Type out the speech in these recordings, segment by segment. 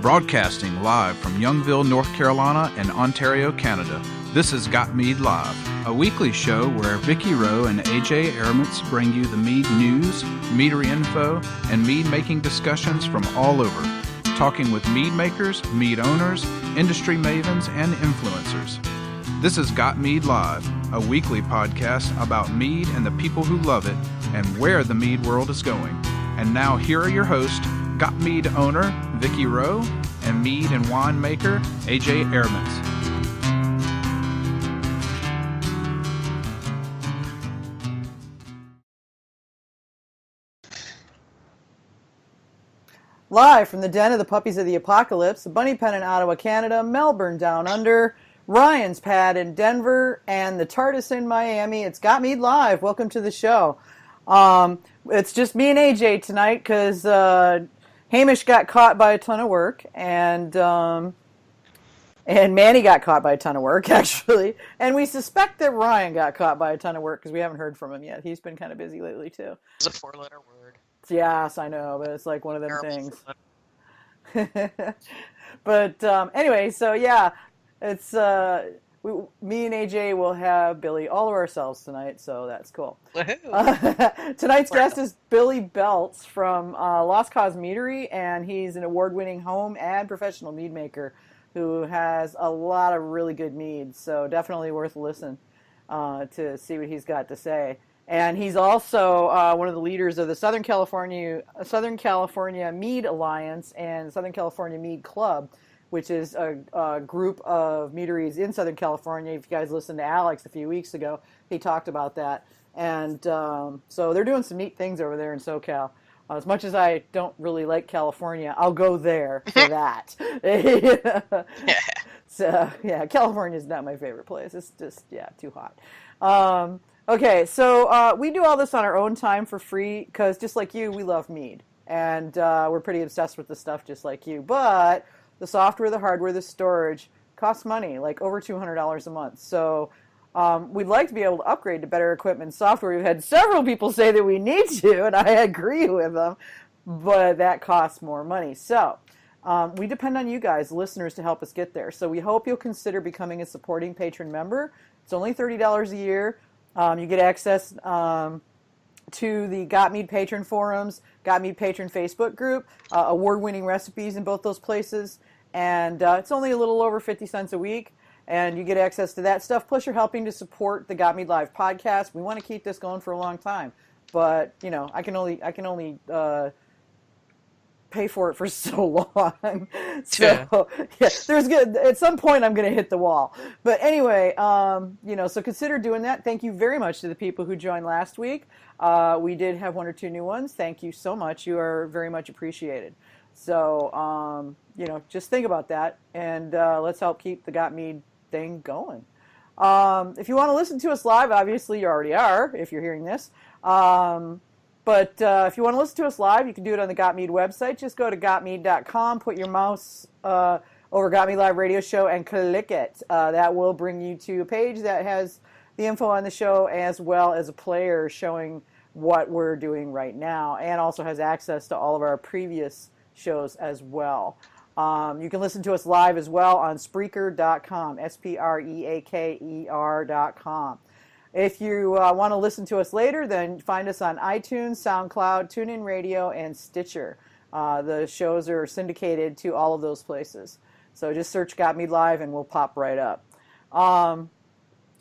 Broadcasting live from Youngville, North Carolina and Ontario, Canada, this is Got Mead Live, a weekly show where Vicky Rowe and AJ Airmans bring you the Mead news, Meadery info, and mead making discussions from all over, talking with mead makers, mead owners, industry mavens, and influencers. This is Got Mead Live, a weekly podcast about mead and the people who love it and where the mead world is going. And now here are your hosts, Got Mead owner Vicky Rowe and mead and wine maker AJ Airmans. Live from the den of the puppies of the apocalypse, the Bunny Pen in Ottawa, Canada, Melbourne down under, Ryan's Pad in Denver, and the TARDIS in Miami. It's Got Mead Live. Welcome to the show. It's just me and AJ tonight because Hamish got caught by a ton of work, and Manny got caught by a ton of work, actually. And we suspect that Ryan got caught by a ton of work because we haven't heard from him yet. He's been kind of busy lately, too. It's a four-letter word. Yes, I know, but it's like one of them things. But anyway, so yeah, it's me and AJ will have Billy all to ourselves tonight, so that's cool. Tonight's guest is Billy Beltz from Lost Cause Meadery, and he's an award-winning home and professional mead maker who has a lot of really good meads, so definitely worth a listen to see what he's got to say. And he's also one of the leaders of the Southern California Mead Alliance and Southern California Mead Club, which is a group of meaderies in Southern California. If you guys listened to Alex a few weeks ago, he talked about that. And so they're doing some neat things over there in SoCal. As much as I don't really like California, I'll go there for that. So, yeah, California is not my favorite place. It's just, too hot. Okay, so we do all this on our own time for free because just like you, we love mead. And we're pretty obsessed with the stuff just like you. But the software, the hardware, the storage costs money, like over $200 a month. So we'd like to be able to upgrade to better equipment and software. We've had several people say that we need to, and I agree with them, but that costs more money. So we depend on you guys, listeners, to help us get there. So we hope you'll consider becoming a supporting patron member. It's only $30 a year. You get access to the Got Mead Patron forums, Got Mead Patron Facebook group, award-winning recipes in both those places, and it's only a little over 50 cents a week, and you get access to that stuff, plus you're helping to support the Got Mead Live podcast. We want to keep this going for a long time, but, you know, I can only pay for it for so long. So yeah, at some point I'm going to hit the wall. But anyway, so consider doing that. Thank you very much to the people who joined last week. We did have one or two new ones. Thank you so much. You are very much appreciated. So, just think about that, and let's help keep the Got Mead thing going. If you want to listen to us live, obviously you already are if you're hearing this. But if you want to listen to us live, you can do it on the Got Mead website. Just go to gotmead.com, put your mouse over Got Mead Live Radio Show, and click it. That will bring you to a page that has the info on the show as well as a player showing what we're doing right now, and also has access to all of our previous shows as well. You can listen to us live as well on Spreaker.com, Spreaker.com. If you want to listen to us later, then find us on iTunes, SoundCloud, TuneIn Radio, and Stitcher. The shows are syndicated to all of those places. So just search Got Mead Live and we'll pop right up.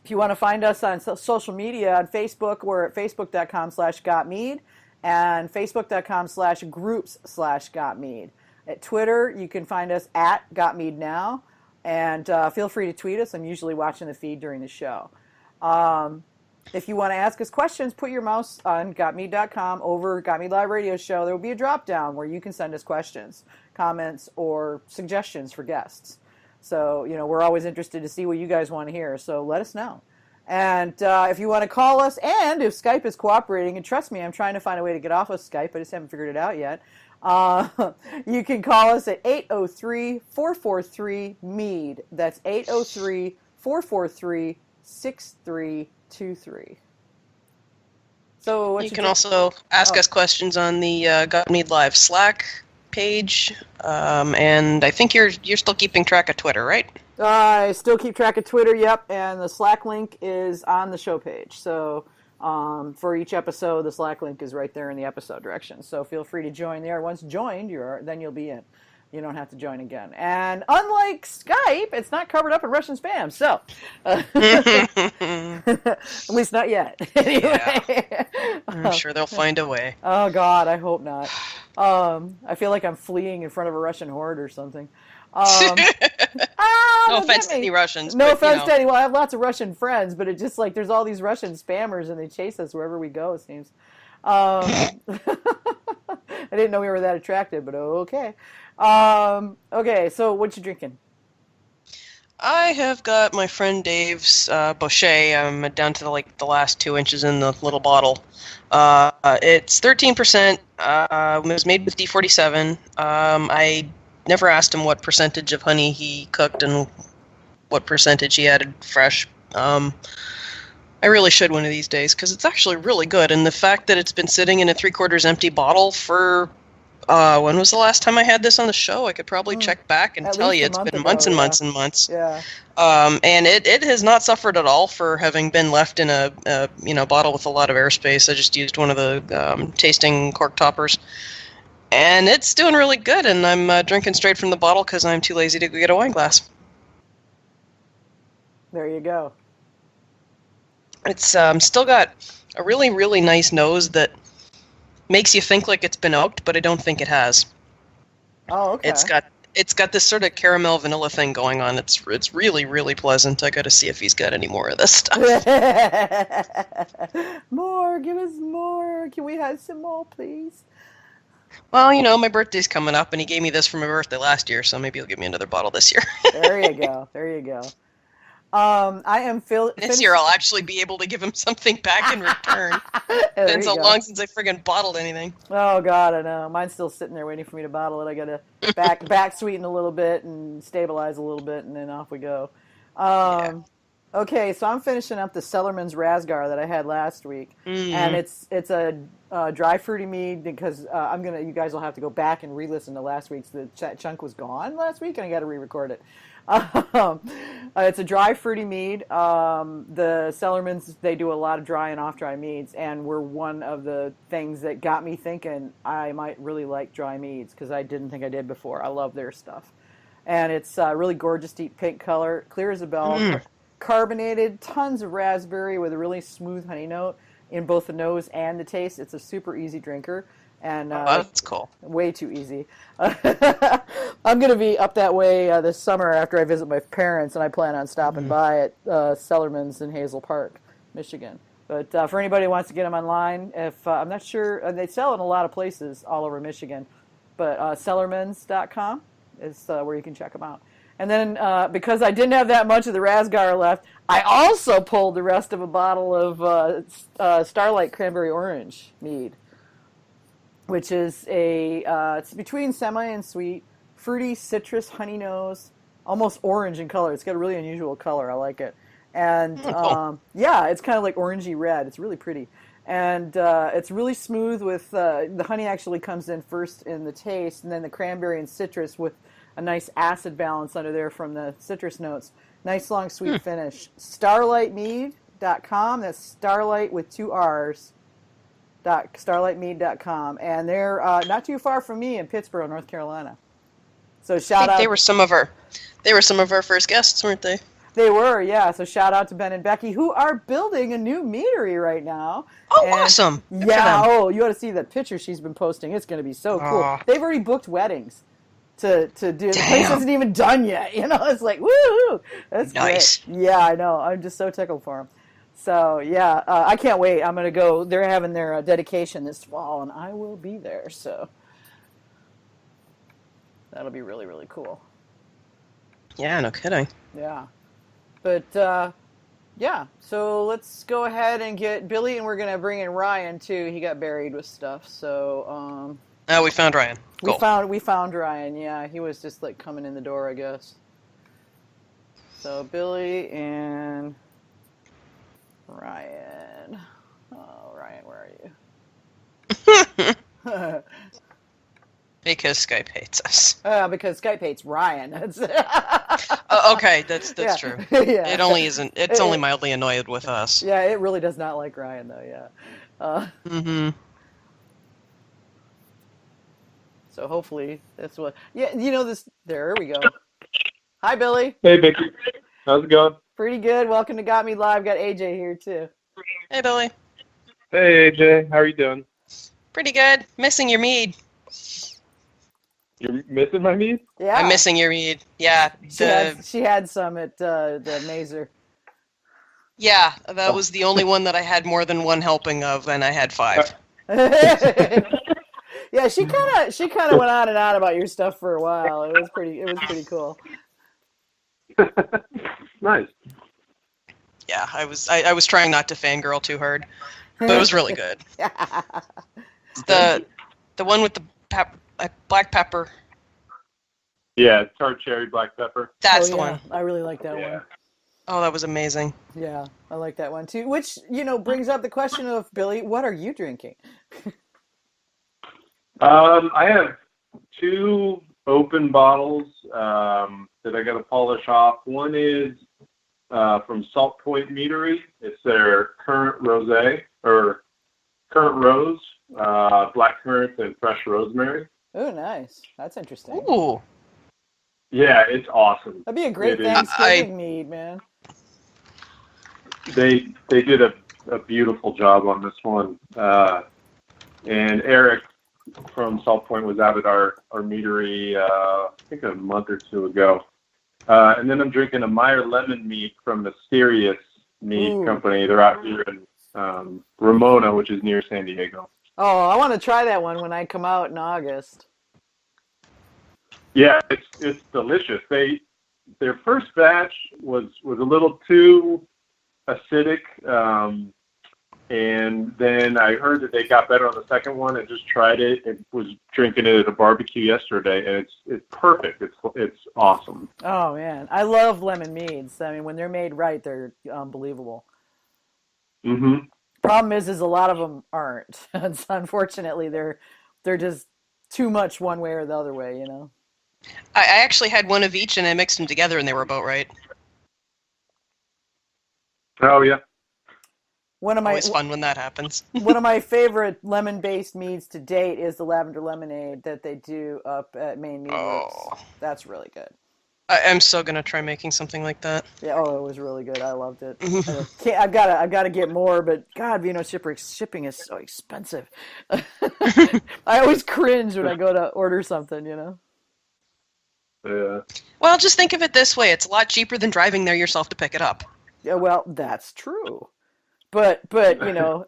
If you want to find us on social media, on Facebook, we're at facebook.com/GotMead and facebook.com/groups/GotMead. At Twitter, you can find us at GotMeadNow, and feel free to tweet us. I'm usually watching the feed during the show. If you want to ask us questions, put your mouse on gotmead.com over Got Mead Live Radio Show. There will be a drop down where you can send us questions, comments, or suggestions for guests. So, we're always interested to see what you guys want to hear, so let us know. And if you want to call us, and if Skype is cooperating, and trust me, I'm trying to find a way to get off of Skype, I just haven't figured it out yet. You can call us at 803-443-MEAD. That's 803-443-6323. So you can also ask us questions on the Got Mead Live Slack page, and I think you're still keeping track of Twitter, right? I still keep track of Twitter, yep, and the Slack link is on the show page. So for each episode, the Slack link is right there in the episode directions. So feel free to join there. Once joined, then you'll be in. You don't have to join again. And unlike Skype, it's not covered up in Russian spam. So, at least not yet. Anyway. Yeah. I'm sure they'll find a way. Oh, God, I hope not. I feel like I'm fleeing in front of a Russian horde or something. No offense to any Russians. No but, offense to any. Well, I have lots of Russian friends, but it's just like there's all these Russian spammers, and they chase us wherever we go, it seems. I didn't know we were that attractive, but okay. Okay, so what you drinking? I have got my friend Dave's Bochet. I'm down to the last 2 inches in the little bottle. It's 13%. It was made with D47. I never asked him what percentage of honey he cooked and what percentage he added fresh. I really should one of these days because it's actually really good. And the fact that it's been sitting in a 3/4 empty bottle for when was the last time I had this on the show? I could probably check back and tell you it's been months and months and months. Yeah. And it has not suffered at all for having been left in a bottle with a lot of airspace. I just used one of the tasting cork toppers. And it's doing really good, and I'm drinking straight from the bottle because I'm too lazy to go get a wine glass. There you go. It's still got a really, really nice nose that makes you think like it's been oaked, but I don't think it has. Oh, okay. It's got this sort of caramel vanilla thing going on. It's really, really pleasant. I got to see if he's got any more of this stuff. More, give us more. Can we have some more, please? Well, my birthday's coming up, and he gave me this for my birthday last year, so maybe he'll give me another bottle this year. There you go. There you go. I am This year I'll actually be able to give him something back in return. It's been so long since I friggin' bottled anything. Oh, God, I know. Mine's still sitting there waiting for me to bottle it. I got to back sweeten a little bit and stabilize a little bit, and then off we go. Yeah. Okay, so I'm finishing up the Cellarman's Rasgar that I had last week, and it's a dry fruity mead because you guys will have to go back and re-listen to last week's. The chunk was gone last week, and I got to re-record it. It's a dry fruity mead. The Cellarman's, they do a lot of dry and off-dry meads, and were one of the things that got me thinking I might really like dry meads because I didn't think I did before. I love their stuff, and it's really gorgeous, deep pink color, clear as a bell. Carbonated, tons of raspberry with a really smooth honey note in both the nose and the taste. It's a super easy drinker. And that's cool. Way too easy. I'm going to be up that way this summer after I visit my parents, and I plan on stopping by at Cellarman's in Hazel Park, Michigan. But for anybody who wants to get them online, if I'm not sure, they sell in a lot of places all over Michigan, but Cellarmans.com is where you can check them out. And then because I didn't have that much of the Rasgar left, I also pulled the rest of a bottle of Starlight Cranberry Orange Mead, which is it's between semi and sweet, fruity, citrus, honey nose, almost orange in color. It's got a really unusual color. I like it. And yeah, it's kind of like orangey red. It's really pretty. And it's really smooth with the honey actually comes in first in the taste, and then the cranberry and citrus with a nice acid balance under there from the citrus notes. Nice long sweet finish. StarlightMead.com. That's Starlight with 2 R's. StarlightMead.com. And they're not too far from me in Pittsboro, North Carolina. So shout out. They were some of our first guests, weren't they? They were, yeah. So shout out to Ben and Becky, who are building a new meadery right now. Oh, awesome! Good yeah. Oh, you ought to see the picture she's been posting. It's going to be so cool. They've already booked weddings to do. The place isn't even done yet. It's like woo! That's nice. Great. Yeah, I know. I'm just so tickled for them. So yeah, I can't wait. I'm going to go. They're having their dedication this fall, and I will be there. So that'll be really, really cool. Yeah, no kidding. Yeah. But, yeah, so let's go ahead and get Billy, and we're going to bring in Ryan, too. He got buried with stuff, so, we found Ryan. Cool. We found Ryan, yeah. He was just, coming in the door, I guess. So, Billy and Ryan. Oh, Ryan, where are you? Because Skype hates us. Because Skype hates Ryan. Okay, that's Yeah. true. Yeah. It only isn't. It's only mildly annoyed with us. Yeah, it really does not like Ryan, though, yeah. Mm-hmm. So hopefully that's what... Yeah, this... There we go. Hi, Billy. Hey, Vicky. How's it going? Pretty good. Welcome to Got Me Live. Got AJ here, too. Hey, Billy. Hey, AJ. How are you doing? Pretty good. Missing your mead. You're missing my mead? Yeah. I'm missing your mead. Yeah. She had some at the Mazer. Yeah, that was the only one that I had more than one helping of, and I had 5. Yeah, she kind of went on and on about your stuff for a while. It was pretty cool. Nice. Yeah, I was trying not to fangirl too hard, but it was really good. The one with the black pepper. Yeah, tart cherry black pepper. That's Oh, the yeah. one. I really like that one. Oh, that was amazing. Yeah, I like that one too. Which, brings up the question of, Billy, what are you drinking? I have 2 open bottles that I got to polish off. One is from Salt Point Meadery. It's their current rosé, or current rose, black currant and fresh rosemary. Oh, nice. That's interesting. Ooh. Yeah, it's awesome. That'd be a great It is. Thanksgiving mead, man. They did a beautiful job on this one. And Eric from Salt Point was out at our Meadery, I think a month or 2 ago. And then I'm drinking a Meyer lemon mead from Mysterious Mead Company. They're out here in Ramona, which is near San Diego. Oh, I want to try that one when I come out in August. Yeah, it's delicious. Their first batch was a little too acidic, and then I heard that they got better on the second one and just tried it and was drinking it at a barbecue yesterday, and it's perfect. It's awesome. Oh man, I love lemon meads. I mean, when they're made right, they're unbelievable. Mm-hmm. Problem is a lot of them aren't. Unfortunately, they're just too much one way or the other way, I actually had one of each, and I mixed them together, and they were about right. Oh yeah. Always fun when that happens. One of my favorite lemon-based meads to date is the lavender lemonade that they do up at Maine Mead Works. Oh. That's really good. I'm so gonna try making something like that. Yeah, it was really good. I loved it. I've got to get more, but God, shipping is so expensive. I always cringe when I go to order something, Yeah. Well, just think of it this way: it's a lot cheaper than driving there yourself to pick it up. Yeah, well, that's true. But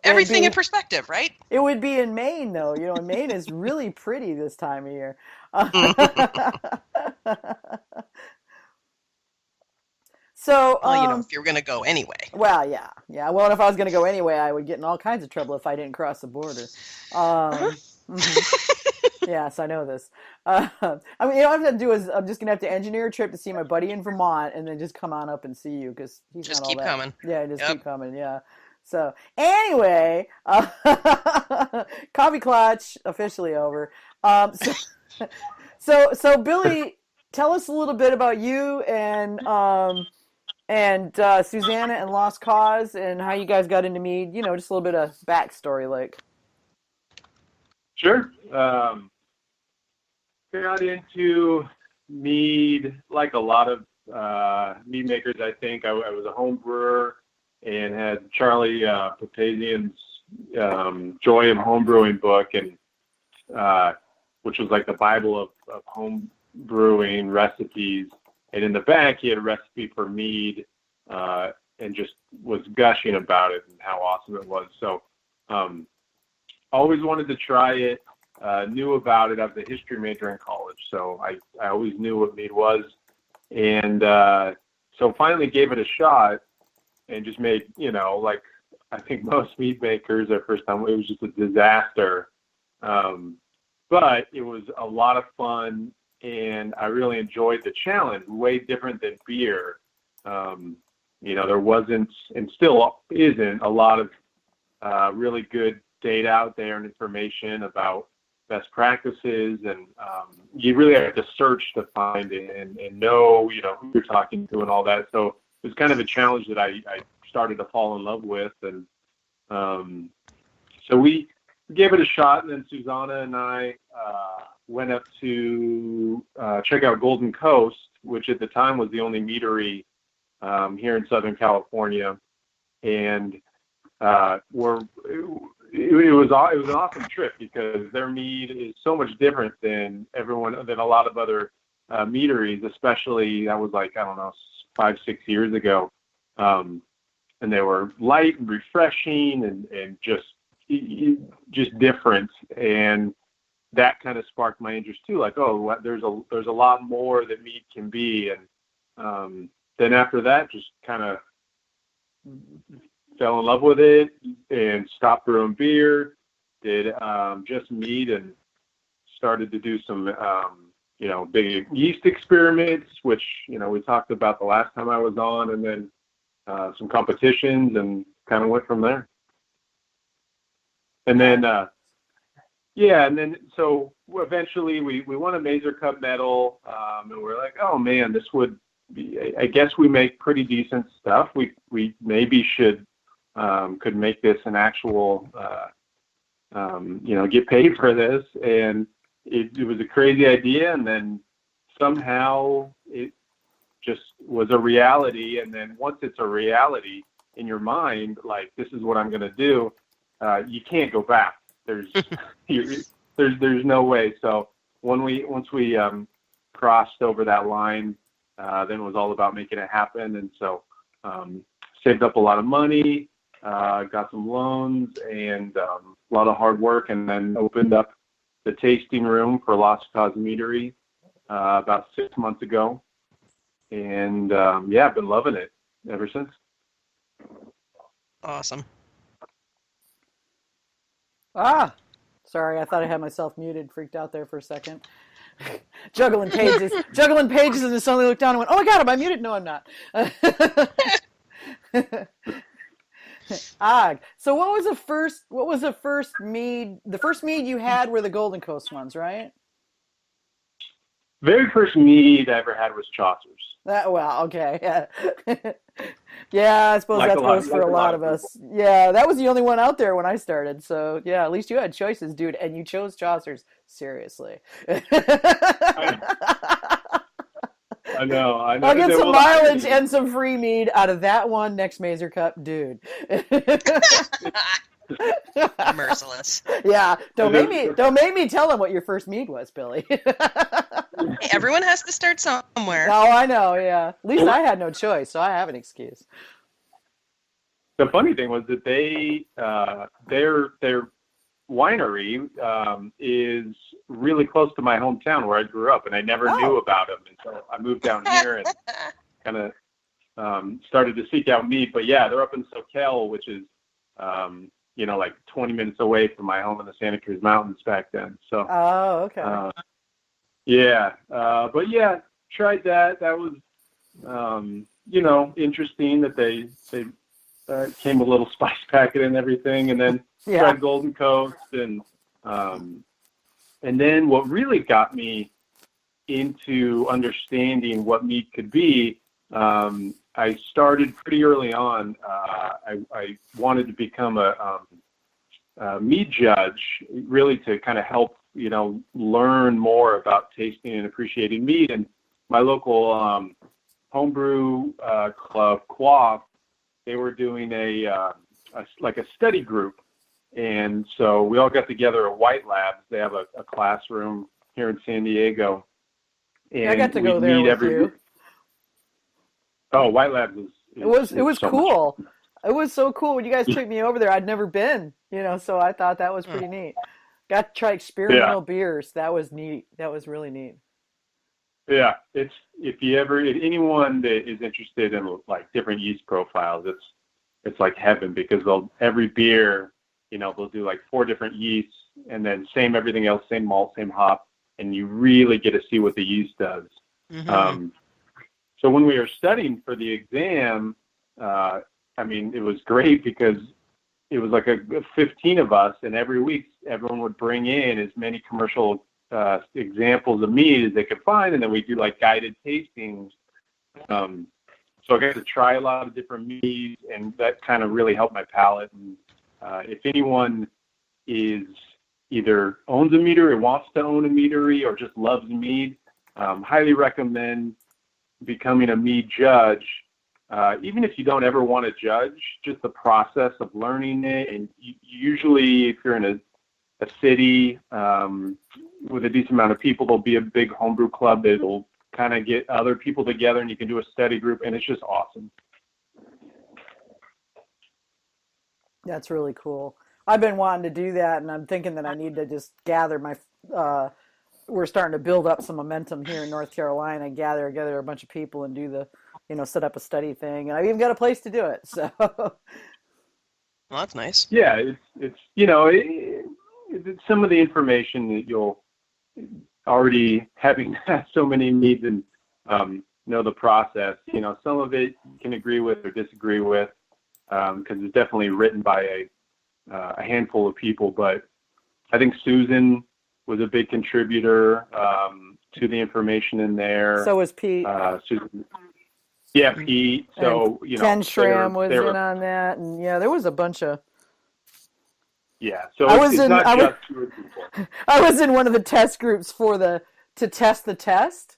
Everything in perspective, right? It would be in Maine, though. Maine is really pretty this time of year. So, well, if you're going to go anyway. Well, yeah. Well, and if I was going to go anyway, I would get in all kinds of trouble if I didn't cross the border. Yes, I know this. I mean, what I have to do is I'm just going to have to engineer a trip to see my buddy in Vermont and then just come on up and see you because he's just not all keep that. coming. Yeah, keep coming, yeah. So, anyway, Coffee Clutch officially over. So Billy, tell us a little bit about you and Suzanna and Lost Cause and how you guys got into Mead. Just a little bit of backstory, like. Sure. Got into mead like a lot of mead makers. I think I was a home brewer and had Charlie Papazian's Joy of Homebrewing book, and which was like the Bible of home brewing recipes. And in the back, he had a recipe for mead and just was gushing about it and how awesome it was. So always wanted to try it. Knew about it. I was a history major in college, so I always knew what mead was. And so finally gave it a shot and just made, like I think most mead makers their first time, it was just a disaster. But it was a lot of fun, and I really enjoyed the challenge, way different than beer. There wasn't, and still isn't, a lot of really good data out there and information about best practices, and you really have to search to find it and know, who you're talking to and all that. So it was kind of a challenge that I started to fall in love with, and so we gave it a shot, and then Suzanna and I went up to check out Golden Coast, which at the time was the only meadery here in Southern California, and it was an awesome trip because their mead is so much different than a lot of other meaderies, especially that was like, I don't know, 5-6 years ago, and they were light and refreshing and just different, and that kind of sparked my interest too. Like, oh, there's a lot more that mead can be, and then after that, just kind of fell in love with it and stopped brewing beer. Did just mead and started to do some big yeast experiments, which we talked about the last time I was on, and then some competitions, and kind of went from there. And then so eventually we won a Mazer Cup medal, and we're like, oh man, this would be, I guess we make pretty decent stuff. We maybe could make this an actual, get paid for this. And it was a crazy idea. And then somehow it just was a reality. And then once it's a reality in your mind, like, this is what I'm going to do, you can't go back. There's no way. So once we crossed over that line, then it was all about making it happen. And so saved up a lot of money, got some loans, and a lot of hard work, and then opened up the tasting room for Lost Cause Meadery about 6 months ago. And I've been loving it ever since. Awesome. Sorry, I thought I had myself muted. Freaked out there for a second. Juggling pages, and then suddenly looked down and went, "Oh my God, am I muted?" No, I'm not. So what was the first mead? The first mead you had were the Golden Coast ones, right? Very first mead I ever had was Chaucer's. Okay. Yeah, I suppose that goes for a lot of us. Yeah, that was the only one out there when I started. So yeah, at least you had choices, dude, and you chose Chaucer's. Seriously. I know. I'll get some mileage and some free mead out of that one next Mazer Cup, dude. Merciless. Yeah, don't make me tell them what your first mead was, Billy. Hey, everyone has to start somewhere. Oh, I know. Yeah, at least I had no choice, so I have an excuse. The funny thing was that their winery is really close to my hometown where I grew up, and I never knew about them until I moved down here and kind of started to seek out mead. But yeah, they're up in Soquel, which is like 20 minutes away from my home in the Santa Cruz Mountains back then. So okay. But yeah, tried that. That was interesting that they came a little spice packet and everything, and then tried Golden Coast, and then what really got me into understanding what mead could be, I started pretty early on. I wanted to become a mead judge, really to kind of help learn more about tasting and appreciating mead. And my local homebrew club, Quaff, they were doing a study group. And so we all got together at White Labs. They have a classroom here in San Diego. And I got to go there with you. Oh, White Labs it was so cool. It was so cool when you guys took me over there. I'd never been, so I thought that was pretty neat. Got to try experimental beers. That was neat. That was really neat. Yeah, if anyone that is interested in like different yeast profiles, it's like heaven, because every beer, they'll do like 4 different yeasts, and then same everything else, same malt, same hop, and you really get to see what the yeast does. Mm-hmm. So when we were studying for the exam, it was great because it was like 15 of us, and every week everyone would bring in as many commercial examples of mead as they could find, and then we do like guided tastings. So I got to try a lot of different meads, and that kind of really helped my palate. And if anyone is either owns a meadery or wants to own a meadery or just loves mead, highly recommend becoming a mead judge. Even if you don't ever want to judge, just the process of learning it. And usually if you're in a city with a decent amount of people, there'll be a big homebrew club that'll kind of get other people together, and you can do a study group, and it's just awesome. That's really cool. I've been wanting to do that, and I'm thinking that I need to just gather my we're starting to build up some momentum here in North Carolina, gather together a bunch of people and do the, set up a study thing. And I've even got a place to do it. So well, that's nice. Yeah, it's it's some of the information that you'll already having had so many meads and know the process. Some of it you can agree with or disagree with because it's definitely written by a handful of people. But I think Susan was a big contributor to the information in there. So was Pete. Susan. Yeah, Pete. So and Ken Schramm was in on that, and there was a bunch of. Yeah, so it's not just two people. I was in one of the test groups to test the test.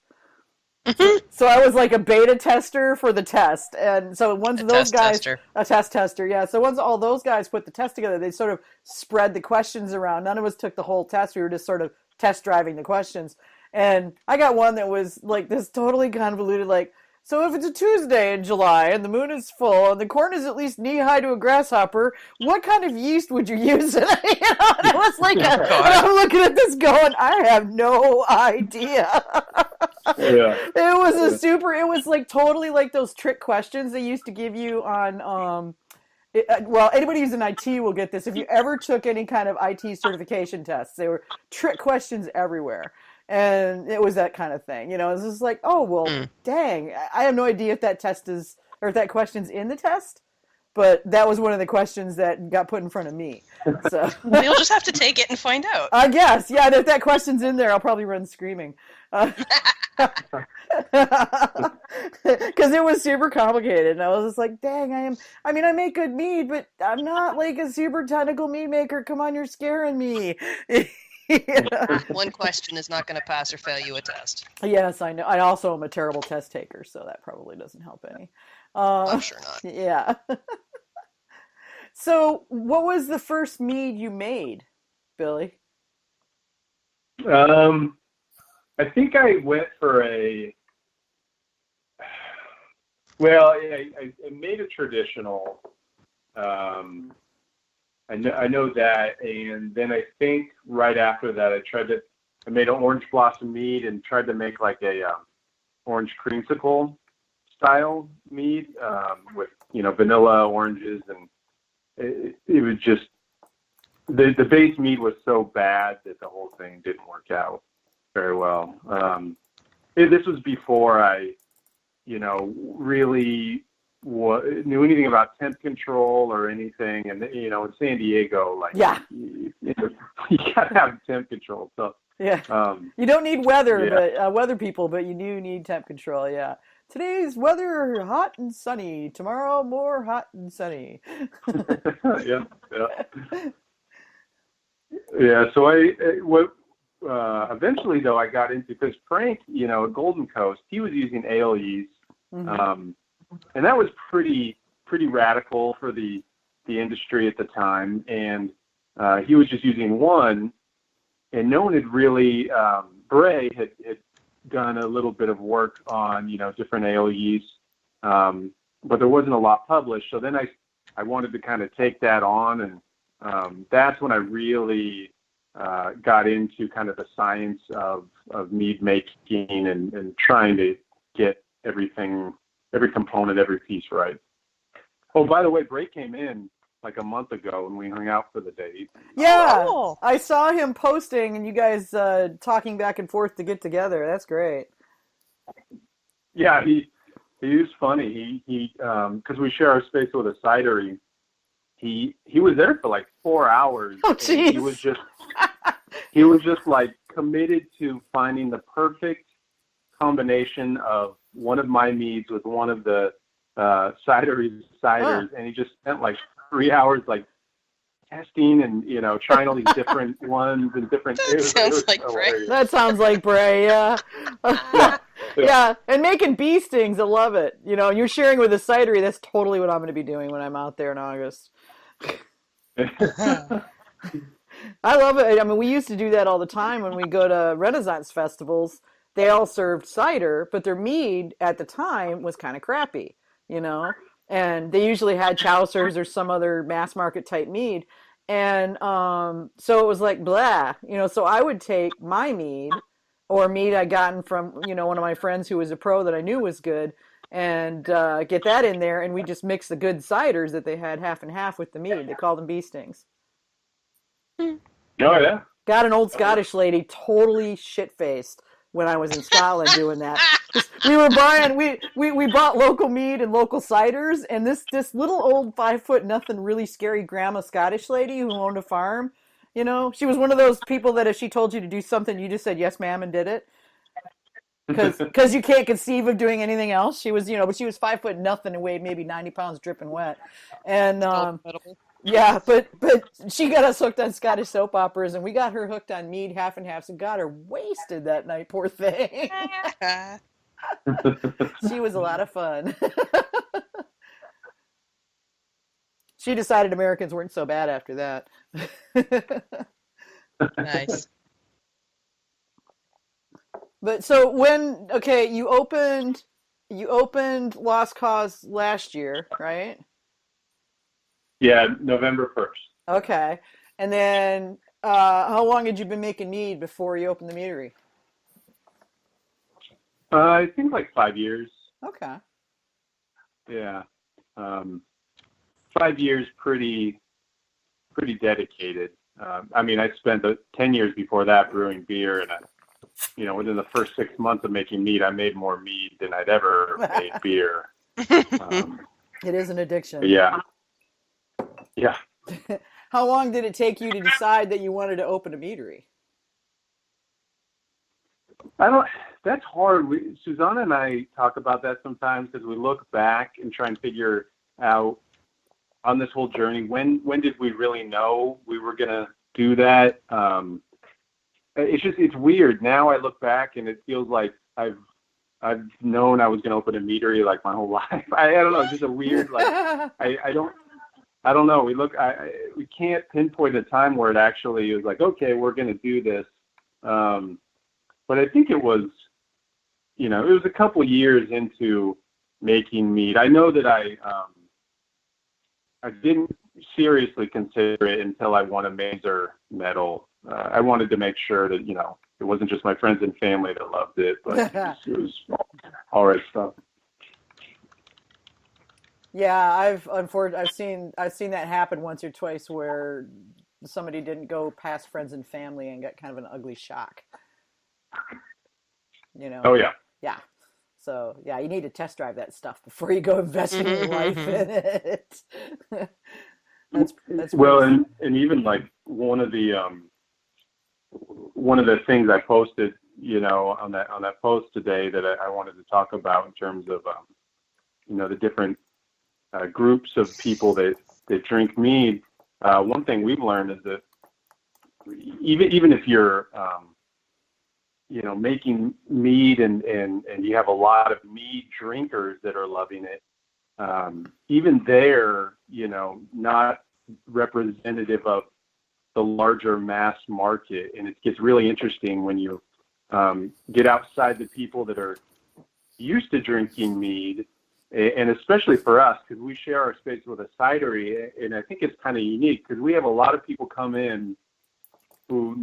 So I was like a beta tester for the test, and so once those guys, a test tester, yeah. So once all those guys put the test together, they sort of spread the questions around. None of us took the whole test; we were just sort of test driving the questions. And I got one that was like this totally convoluted, like. So if it's a Tuesday in July and the moon is full and the corn is at least knee-high to a grasshopper, what kind of yeast would you use? And it was like, and I'm looking at this going, I have no idea. Yeah. It was like totally like those trick questions they used to give you on, well, anybody who's in IT will get this. If you ever took any kind of IT certification tests, they were trick questions everywhere. And it was that kind of thing, It's just like, oh well, dang, I have no idea if that test is or if that question's in the test, but that was one of the questions that got put in front of me. So well, you'll just have to take it and find out. I guess, yeah. And if that question's in there, I'll probably run screaming, because it was super complicated, and I was just like, dang, I make good mead, but I'm not like a super technical mead maker. Come on, you're scaring me. One question is not going to pass or fail you a test. Yes, I know. I also am a terrible test taker, so that probably doesn't help any. I'm sure not. Yeah. So, what was the first mead you made, Billy? I think I went for I made a traditional. I know that, and then I think right after that I made an orange blossom mead and tried to make like a orange creamsicle style mead with vanilla, oranges, and it was just the base mead was so bad that the whole thing didn't work out very well. This was before I really knew anything about temp control or anything, and in San Diego, like you gotta have temp control. So you don't need weather, but weather people, but you do need temp control. Yeah, today's weather hot and sunny. Tomorrow more hot and sunny. Yeah. So eventually though I got into, because Frank, at Golden Coast, he was using ale yeast. Mm-hmm. And that was pretty radical for the industry at the time. And he was just using one, and no one had really, Bray had done a little bit of work on, different ale yeasts, but there wasn't a lot published. So then I wanted to kind of take that on, and that's when I really got into kind of the science of mead making and trying to get every component, every piece right. Oh, by the way, Bray came in like a month ago and we hung out for the day. Yeah, oh. I saw him posting and you guys talking back and forth to get together. That's great. Yeah, he was funny. He because we share our space with a cidery, he was there for like 4 hours. Oh, and jeez. he was just like committed to finding the perfect combination of one of my meads with one of the ciders, and he just spent like 3 hours like testing and trying all these different ones and different. Sounds like Bray. That sounds like Bray, yeah. Yeah, and making bee stings, I love it. You're sharing with a cidery. That's totally what I'm going to be doing when I'm out there in August. I love it. I mean, we used to do that all the time when we go to Renaissance festivals. They all served cider, but their mead at the time was kind of crappy, and they usually had Chaucer's or some other mass market type mead. And so it was like blah, so I would take my mead or mead I'd gotten from, one of my friends who was a pro that I knew was good, and get that in there, and we just mix the good ciders that they had half and half with the mead. They called them bee stings. Oh, yeah. Got an old Scottish lady totally shit-faced when I was in Scotland doing that. We were buying, we bought local mead and local ciders, and this little old 5'0" really scary grandma Scottish lady who owned a farm, she was one of those people that if she told you to do something, you just said yes, ma'am, and did it. Because you can't conceive of doing anything else. She was, but she was 5'0" and weighed maybe 90 pounds dripping wet. And yeah, but she got us hooked on Scottish soap operas, and we got her hooked on mead half and halves and got her wasted that night, poor thing. She was a lot of fun. She decided Americans weren't so bad after that. Nice. But so you opened Lost Cause last year, right? Yeah, November 1st. Okay. And then how long had you been making mead before you opened the meadery? I think like 5 years. Okay. Yeah. 5 years pretty dedicated. I mean, I spent 10 years before that brewing beer, and within the first 6 months of making mead, I made more mead than I'd ever made beer. It is an addiction. Yeah. Yeah. How long did it take you to decide that you wanted to open a meadery? That's hard. Suzanna and I talk about that sometimes because we look back and try and figure out on this whole journey, when did we really know we were going to do that? It's weird. Now I look back and it feels like I've known I was going to open a meadery like my whole life. I don't know. It's just a weird, like, I don't know. We can't pinpoint a time where it actually was like, okay, we're going to do this. But I think it was a couple years into making mead. I know that I didn't seriously consider it until I won a Mazer medal. I wanted to make sure that, it wasn't just my friends and family that loved it, but it was all right stuff. Yeah, I've seen that happen once or twice where somebody didn't go past friends and family and got kind of an ugly shock. Oh yeah. Yeah. So yeah, you need to test drive that stuff before you go investing your life in it. That's well, and even like one of the things I posted, on that post today that I wanted to talk about in terms of the different groups of people that drink mead. One thing we've learned is that even if you're making mead and you have a lot of mead drinkers that are loving it, even they're, not representative of the larger mass market. And it gets really interesting when you get outside the people that are used to drinking mead, and especially for us, because we share our space with a cidery, and I think it's kind of unique because we have a lot of people come in who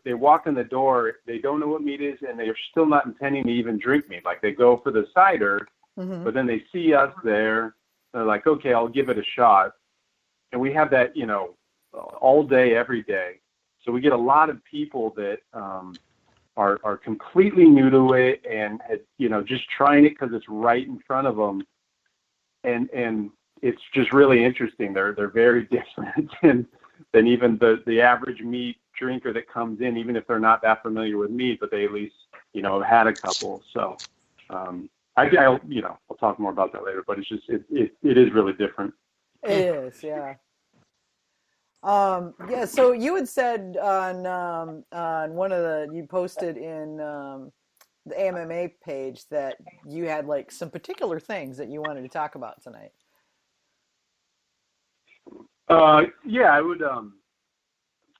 they walk in the door, they don't know what mead is, and they're still not intending to even drink mead. Like they go for the cider, but then they see us there, they're like, okay, I'll give it a shot. And we have that, all day, every day. So we get a lot of people that are completely new to it and just trying it because it's right in front of them. And it's just really interesting. They're very different than even the average mead drinker that comes in, even if they're not that familiar with mead, but they at least, have had a couple. So, I'll talk more about that later, but it's just, it is really different. It is, yeah. Yeah, so you had said on one of you posted in the AMMA page that you had like some particular things that you wanted to talk about tonight. Yeah, I would.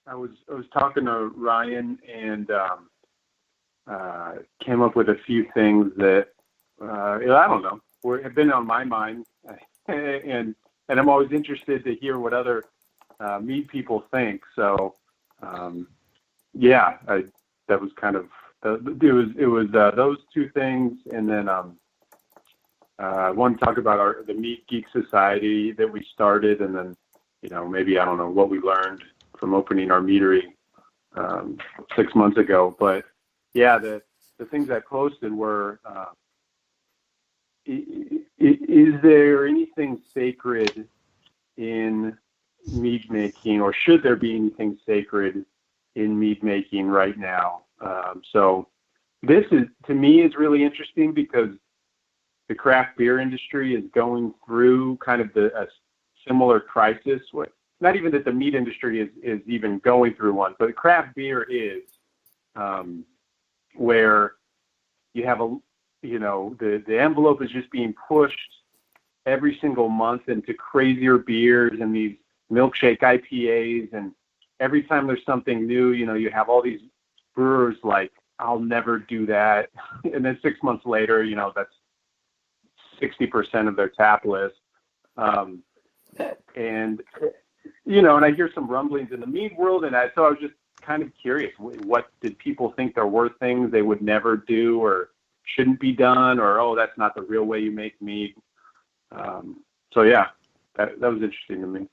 I was talking to Ryan and came up with a few things that I don't know have been on my mind, and I'm always interested to hear what other mead people think. So yeah, that was kind of it was those two things, and then I want to talk about the Mead Geek Society that we started, and then maybe I don't know what we learned from opening our meadery 6 months ago. But yeah, the things I posted were is there anything sacred in mead making, or should there be anything sacred in mead making right now? So this is, to me, is really interesting because the craft beer industry is going through kind of a similar crisis. Not even that the meat industry is even going through one, but craft beer is, where you have the envelope is just being pushed every single month into crazier beers and these milkshake IPAs, and every time there's something new, you have all these brewers like, I'll never do that, and then 6 months later, that's 60% of their tap list, and and I hear some rumblings in the mead world, and so I was just kind of curious, what did people think there were things they would never do or shouldn't be done, or, oh, that's not the real way you make mead. So yeah, that was interesting to me.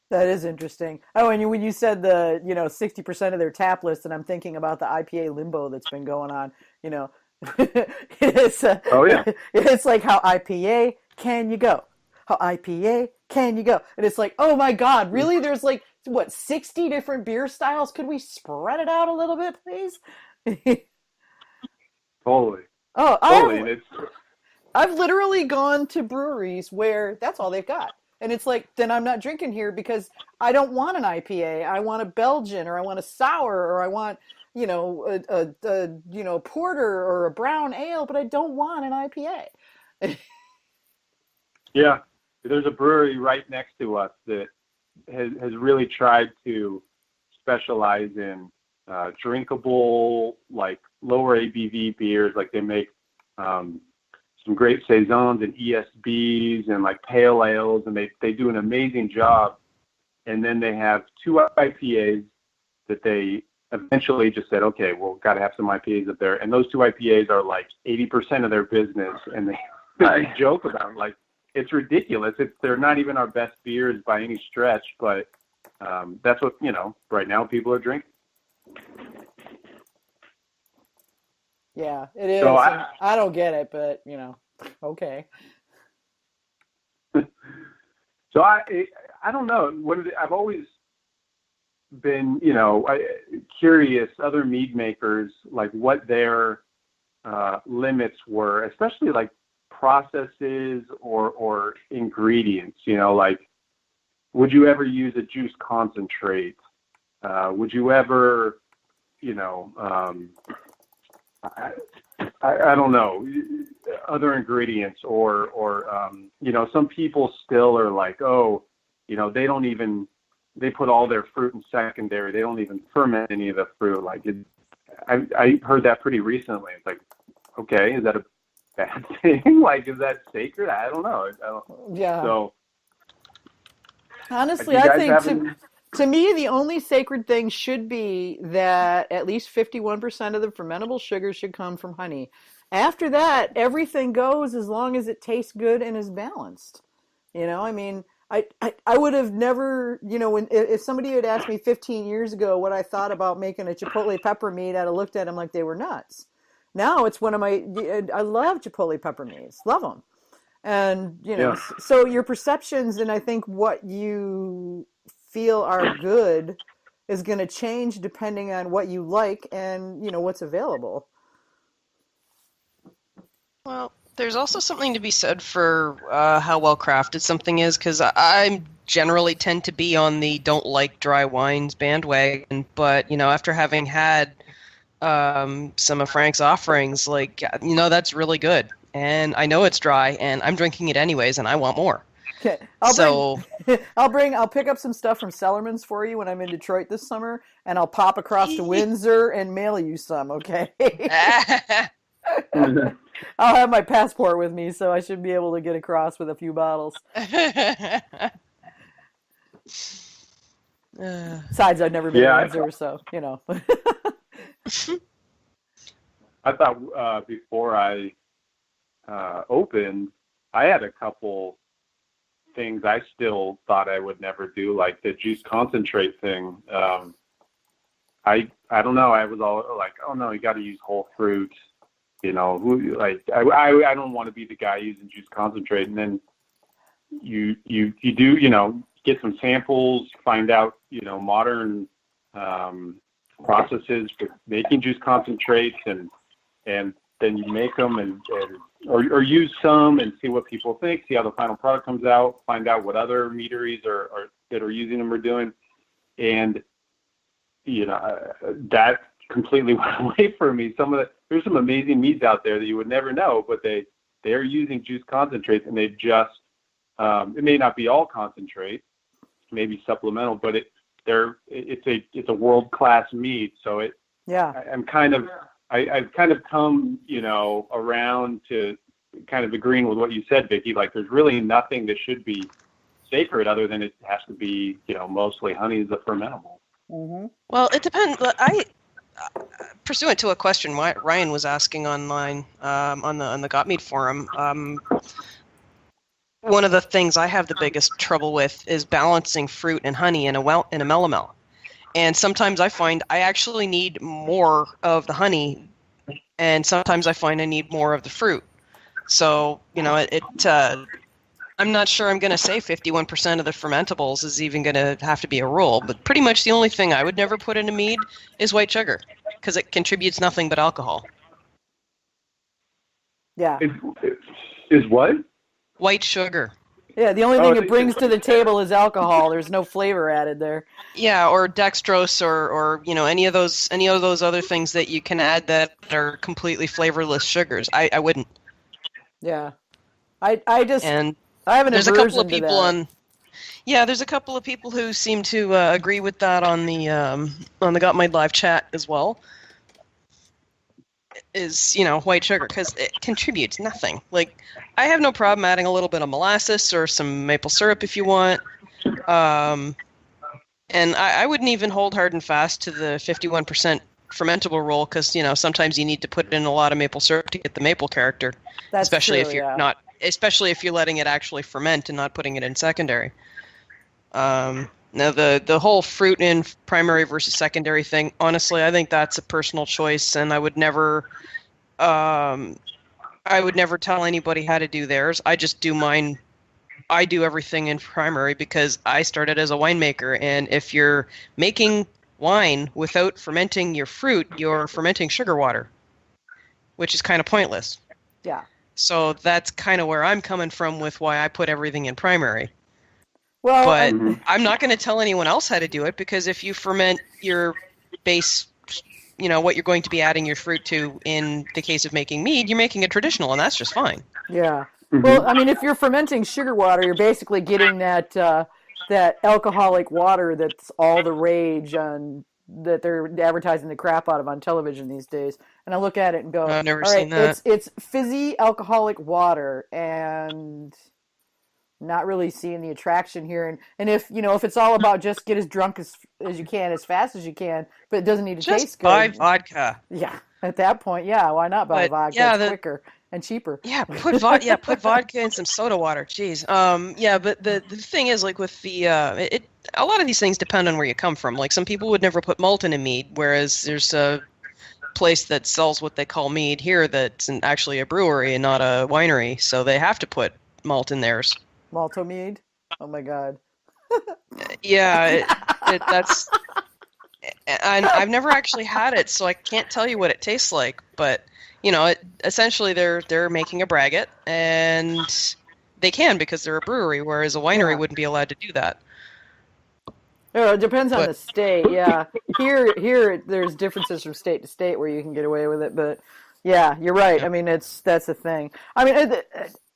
That is interesting. Oh, and when you said 60% of their tap list, and I'm thinking about the IPA limbo that's been going on. It's oh yeah, it's like, how IPA can you go? How IPA can you go? And it's like, oh my God, really? There's like, what, 60 different beer styles? Could we spread it out a little bit, please? Totally. Oh, totally. I've literally gone to breweries where that's all they've got. And it's like, then I'm not drinking here because I don't want an IPA. I want a Belgian, or I want a sour, or I want, a porter or a brown ale, but I don't want an IPA. Yeah. There's a brewery right next to us that has really tried to specialize in drinkable, like lower ABV beers. Like they make some great saisons and ESBs and like pale ales, and they do an amazing job. And then they have 2 IPAs that they eventually just said, okay, well, got to have some IPAs up there. And those 2 IPAs are like 80% of their business. And they joke about it, like, it's ridiculous. They're not even our best beers by any stretch, but that's what, right now people are drinking. Yeah, it is. So I don't get it, but okay. So I don't know. I've always been, curious, other mead makers, like what their limits were, especially like processes or ingredients. Like, would you ever use a juice concentrate? Would you ever, I don't know, other ingredients, or some people still are like, oh, they put all their fruit in secondary. They don't even ferment any of the fruit. Like I heard that pretty recently. It's like, okay, is that a bad thing? Like, is that sacred? I don't know. Yeah. So honestly, I think to me, the only sacred thing should be that at least 51% of the fermentable sugar should come from honey. After that, everything goes as long as it tastes good and is balanced. I mean, I would have never, if somebody had asked me 15 years ago what I thought about making a chipotle pepper mead, I'd have looked at them like they were nuts. Now it's one of I love chipotle pepper meads. Love them. And, Yeah. so your perceptions and I think what you feel are good is going to change depending on what you like and, what's available. Well, there's also something to be said for how well crafted something is, because I generally tend to be on the don't like dry wines bandwagon. But after having had some of Frank's offerings, that's really good, and I know it's dry, and I'm drinking it anyways, and I want more. Okay, I'll pick up some stuff from Sellerman's for you when I'm in Detroit this summer, and I'll pop across to Windsor and mail you some. Okay. I'll have my passport with me, so I should be able to get across with a few bottles. Besides, I've never been to Windsor, so I thought before I opened, I had a couple things I still thought I would never do, like the juice concentrate thing. I don't know. I was all like, oh no, you got to use whole fruit. I don't want to be the guy using juice concentrate. And then you do, get some samples, find out, modern processes for making juice concentrates, and then you make them or use some and see what people think, see how the final product comes out, find out what other meaderies that are using them are doing. And, that completely went away from me. There's some amazing meads out there that you would never know, but they're using juice concentrates, and they just, it may not be all concentrate, maybe supplemental, but it's a world-class mead. So I've kind of come, around to kind of agreeing with what you said, Vicki. Like, there's really nothing that should be sacred other than it has to be, mostly honey is a fermentable. Mm-hmm. Well, it depends. Pursuant to a question Ryan was asking online on the Got Mead forum, one of the things I have the biggest trouble with is balancing fruit and honey in a melomel. And sometimes I find I actually need more of the honey, and sometimes I find I need more of the fruit. So, I'm not sure I'm going to say 51% of the fermentables is even going to have to be a rule, but pretty much the only thing I would never put in a mead is white sugar, because it contributes nothing but alcohol. Yeah. Is what? White sugar. Yeah, the only thing it brings to the table is alcohol. There's no flavor added there. Yeah, or dextrose, or any of those other things that you can add that are completely flavorless sugars. I wouldn't. Yeah, I have an there's a couple of people that. There's a couple of people who seem to agree with that on the Got Made Live chat as well. Is white sugar, because it contributes nothing. Like, I have no problem adding a little bit of molasses or some maple syrup if you want, and I wouldn't even hold hard and fast to the 51% fermentable rule, because sometimes you need to put in a lot of maple syrup to get the maple character. That's especially true, if you're not, especially if you're letting it actually ferment and not putting it in secondary. Now the whole fruit in primary versus secondary thing, honestly, I think that's a personal choice, and I would never tell anybody how to do theirs. I just do mine. I do everything in primary because I started as a winemaker, and if you're making wine without fermenting your fruit, you're fermenting sugar water, which is kind of pointless. Yeah. So that's kind of where I'm coming from with why I put everything in primary. Well, but I'm not going to tell anyone else how to do it, because if you ferment your base, what you're going to be adding your fruit to in the case of making mead, you're making it traditional, and that's just fine. Yeah. Well, I mean, if you're fermenting sugar water, you're basically getting that alcoholic water that's all the rage that they're advertising the crap out of on television these days. And I look at it and go, I've never seen that. It's fizzy alcoholic water, and not really seeing the attraction here. And if it's all about just get as drunk as you can, as fast as you can, but it doesn't need to just taste good. buy vodka. Yeah, at that point, yeah, why not buy vodka? Yeah, it's quicker and cheaper. Yeah, put vodka in some soda water. Jeez. But the thing is, like, with the a lot of these things depend on where you come from. Like, some people would never put malt in a mead, whereas there's a place that sells what they call mead here that's actually a brewery and not a winery, so they have to put malt in theirs. Malto mead. Oh my god. Yeah, that's. And I've never actually had it, so I can't tell you what it tastes like. But essentially they're making a braggot, and they can because they're a brewery, whereas a winery wouldn't be allowed to do that. It depends on the state. Yeah, here there's differences from state to state where you can get away with it, but yeah, you're right. I mean, that's the thing. I mean,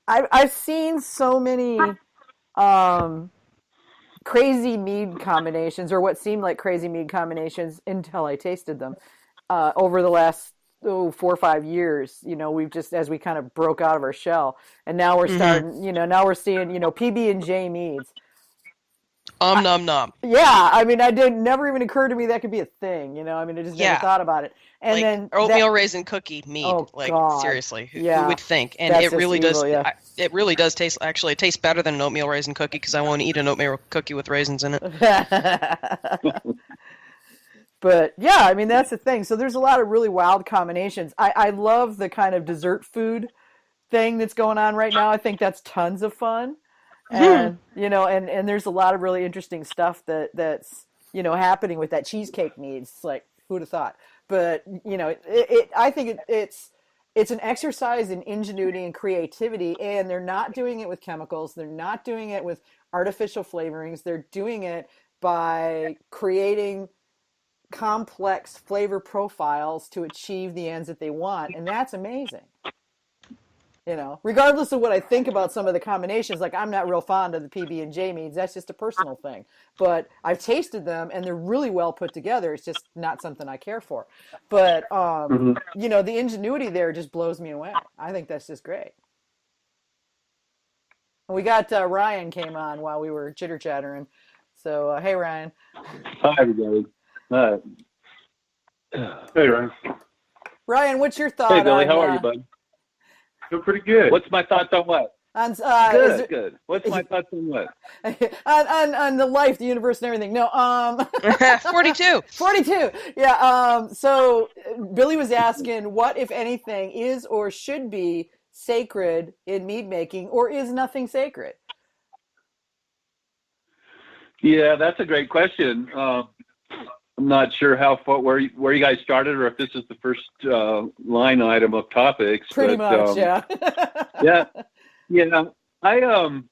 I've seen so many crazy mead combinations, or what seemed like crazy mead combinations until I tasted them over the last 4 or 5 years. We've just, as we kind of broke out of our shell, and now we're starting. Now we're seeing PB&J meads. Nom nom. Yeah, I mean, never even occurred to me that could be a thing. I mean, I just never thought about it. And then oatmeal raisin cookie mead. Oh, God. Seriously, who would think? And That's it really evil, does. yeah. It really does taste. Actually, it tastes better than an oatmeal raisin cookie because I won't eat an oatmeal cookie with raisins in it. But yeah, I mean, that's the thing. So there's a lot of really wild combinations. I love the kind of dessert food thing that's going on right now. I think that's tons of fun. And and there's a lot of really interesting stuff that's happening with that cheesecake mead. It's like, who'd have thought? But I think it's an exercise in ingenuity and creativity, and they're not doing it with chemicals. They're not doing it with artificial flavorings. They're doing it by creating complex flavor profiles to achieve the ends that they want, and that's amazing. Regardless of what I think about some of the combinations, like I'm not real fond of the PB&J meads. That's just a personal thing. But I've tasted them, and they're really well put together. It's just not something I care for. But, the ingenuity there just blows me away. I think that's just great. We got Ryan came on while we were chitter-chattering. So, hey, Ryan. Hi, everybody. Hey, Ryan. Ryan, what's your thought? Hey, Billy. How are you, bud? Feel pretty good. What's my thoughts on what? Good. What's my thoughts on what? on the life, the universe, and everything. No, 42. 42. Yeah. So Billy was asking, what, if anything, is or should be sacred in mead making, or is nothing sacred? Yeah, that's a great question. I'm not sure how far where you guys started, or if this is the first line item of topics. Pretty much, yeah. yeah. I don't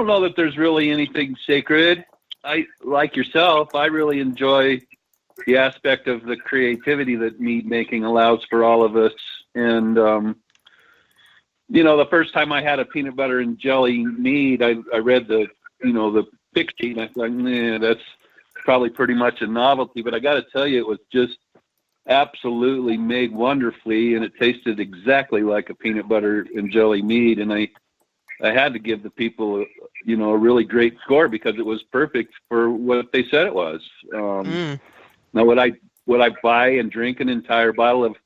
know that there's really anything sacred. I, like yourself, I really enjoy the aspect of the creativity that mead making allows for all of us. And the first time I had a peanut butter and jelly mead, I read the pick sheet, and I thought, that's probably pretty much a novelty, but I got to tell you, it was just absolutely made wonderfully, and it tasted exactly like a peanut butter and jelly mead. And I had to give the people, a really great score because it was perfect for what they said it was. Now, would I buy and drink an entire bottle of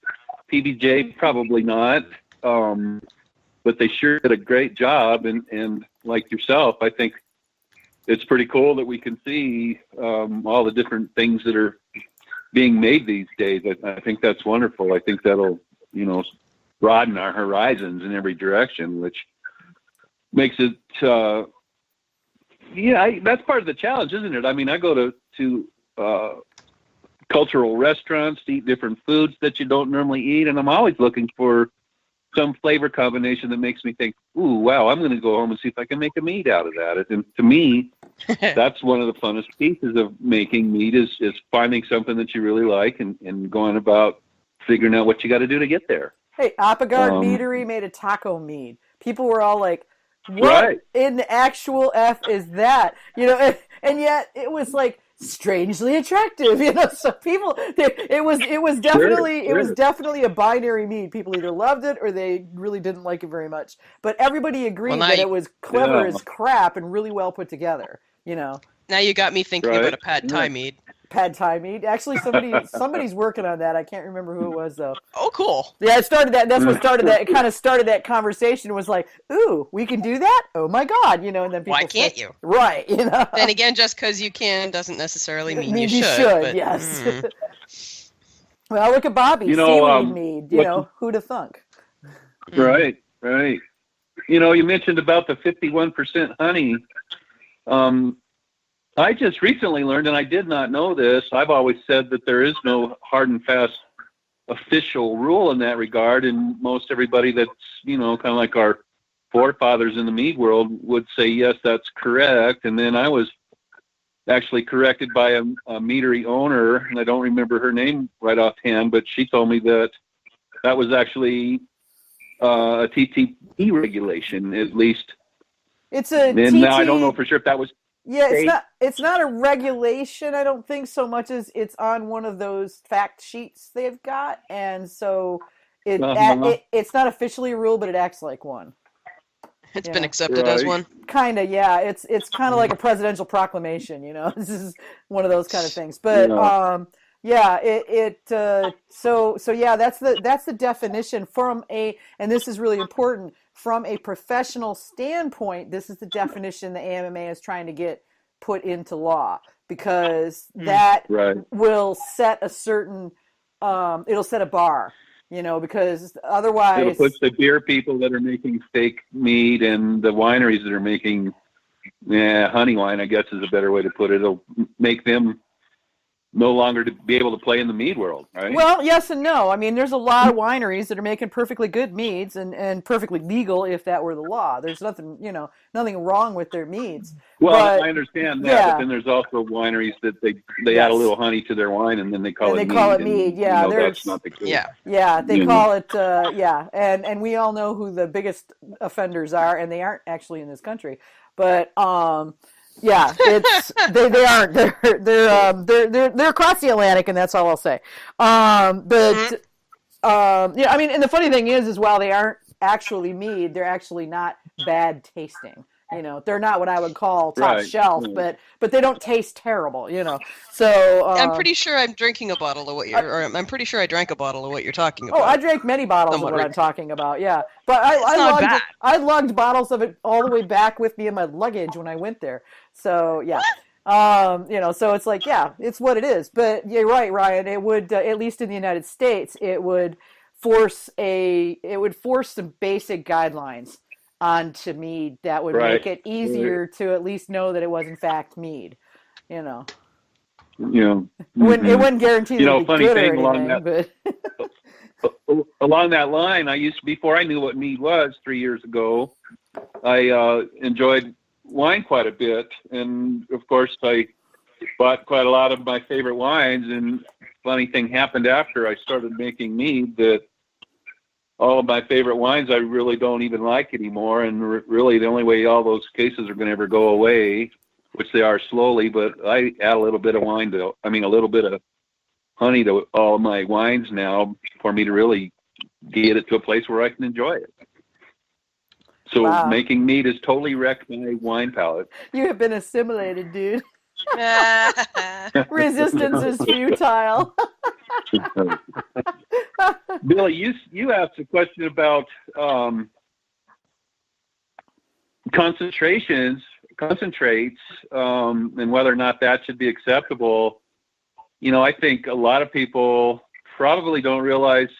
PBJ? Probably not. But they sure did a great job, and like yourself, I think it's pretty cool that we can see all the different things that are being made these days. I think that's wonderful. I think that'll, broaden our horizons in every direction, which makes it, that's part of the challenge, isn't it? I mean, I go to cultural restaurants to eat different foods that you don't normally eat, and I'm always looking for some flavor combination that makes me think, ooh, wow, I'm going to go home and see if I can make a mead out of that. And to me, that's one of the funnest pieces of making mead is finding something that you really like and going about figuring out what you got to do to get there. Hey, Apagard Meadery made a taco mead. People were all like, what in the actual F is that? And yet it was like strangely attractive, so people, it was definitely a binary mead. People either loved it or they really didn't like it very much, but everybody agreed that it was clever as crap and really well put together. Now you got me thinking about a pad thai mead. Pad thai mead. Actually, somebody's working on that. I can't remember who it was though. Oh, cool. Yeah, it started that. That's what started that. It kind of started that conversation. It was like, ooh, we can do that? Oh my God, And then people why can't you? Right, Then again, just because you can doesn't necessarily mean you should. But, yes. Well, look at Bobby. Seaweed mead. Who'd have thunk? Right. you mentioned about the 51% honey. I just recently learned, and I did not know this. I've always said that there is no hard and fast official rule in that regard, and most everybody that's, kind of like our forefathers in the mead world would say, yes, that's correct. And then I was actually corrected by a meadery owner, and I don't remember her name right offhand, but she told me that was actually a TTP regulation, at least. It's a and now I don't know for sure if that was. Yeah, it's not a regulation, I don't think, so much as it's on one of those fact sheets they've got, and so it's not officially a rule, but it acts like one. It's been accepted as one. Kind of, yeah. It's kind of like a presidential proclamation, This is one of those kind of things. But so yeah, that's the definition and this is really important. From a professional standpoint, this is the definition the AMMA is trying to get put into law, because that will set a certain, it'll set a bar, because otherwise... It'll put the beer people that are making fake mead and the wineries that are making honey wine, I guess is a better way to put it. It'll make them no longer to be able to play in the mead world, right? Well, yes and no. I mean, there's a lot of wineries that are making perfectly good meads and perfectly legal if that were the law. There's nothing, nothing wrong with their meads. Well, I understand that, but then there's also wineries that they add a little honey to their wine and then they call it mead. Yeah, that's not the case. Yeah, they call it, and we all know who the biggest offenders are, and they aren't actually in this country. But yeah, it's they aren't. They're across the Atlantic, and that's all I'll say. I mean, and the funny thing is while they aren't actually mead, they're actually not bad tasting. They're not what I would call top shelf, but they don't taste terrible. So I'm pretty sure I'm drinking a bottle of what I'm pretty sure I drank a bottle of what you're talking about. Oh, I drank many bottles of what I'm talking about. Yeah, but I lugged bottles of it all the way back with me in my luggage when I went there. So yeah. So it's like, it's what it is. But you're right, Ryan. It would, at least in the United States, it would force some basic guidelines onto mead that would make it easier to at least know that it was in fact mead. It wouldn't guarantee that it'd be funny good thing or anything, but along that line, before I knew what mead was 3 years ago, I enjoyed wine quite a bit, and of course I bought quite a lot of my favorite wines, and funny thing happened after I started making mead that all of my favorite wines I really don't even like anymore, and really the only way all those cases are going to ever go away, which they are slowly, but I add a little bit of a little bit of honey to all of my wines now for me to really get it to a place where I can enjoy it. So making mead has totally wrecked my wine palate. You have been assimilated, dude. Resistance is futile. Billy, you asked a question about concentrates, and whether or not that should be acceptable. I think a lot of people probably don't realize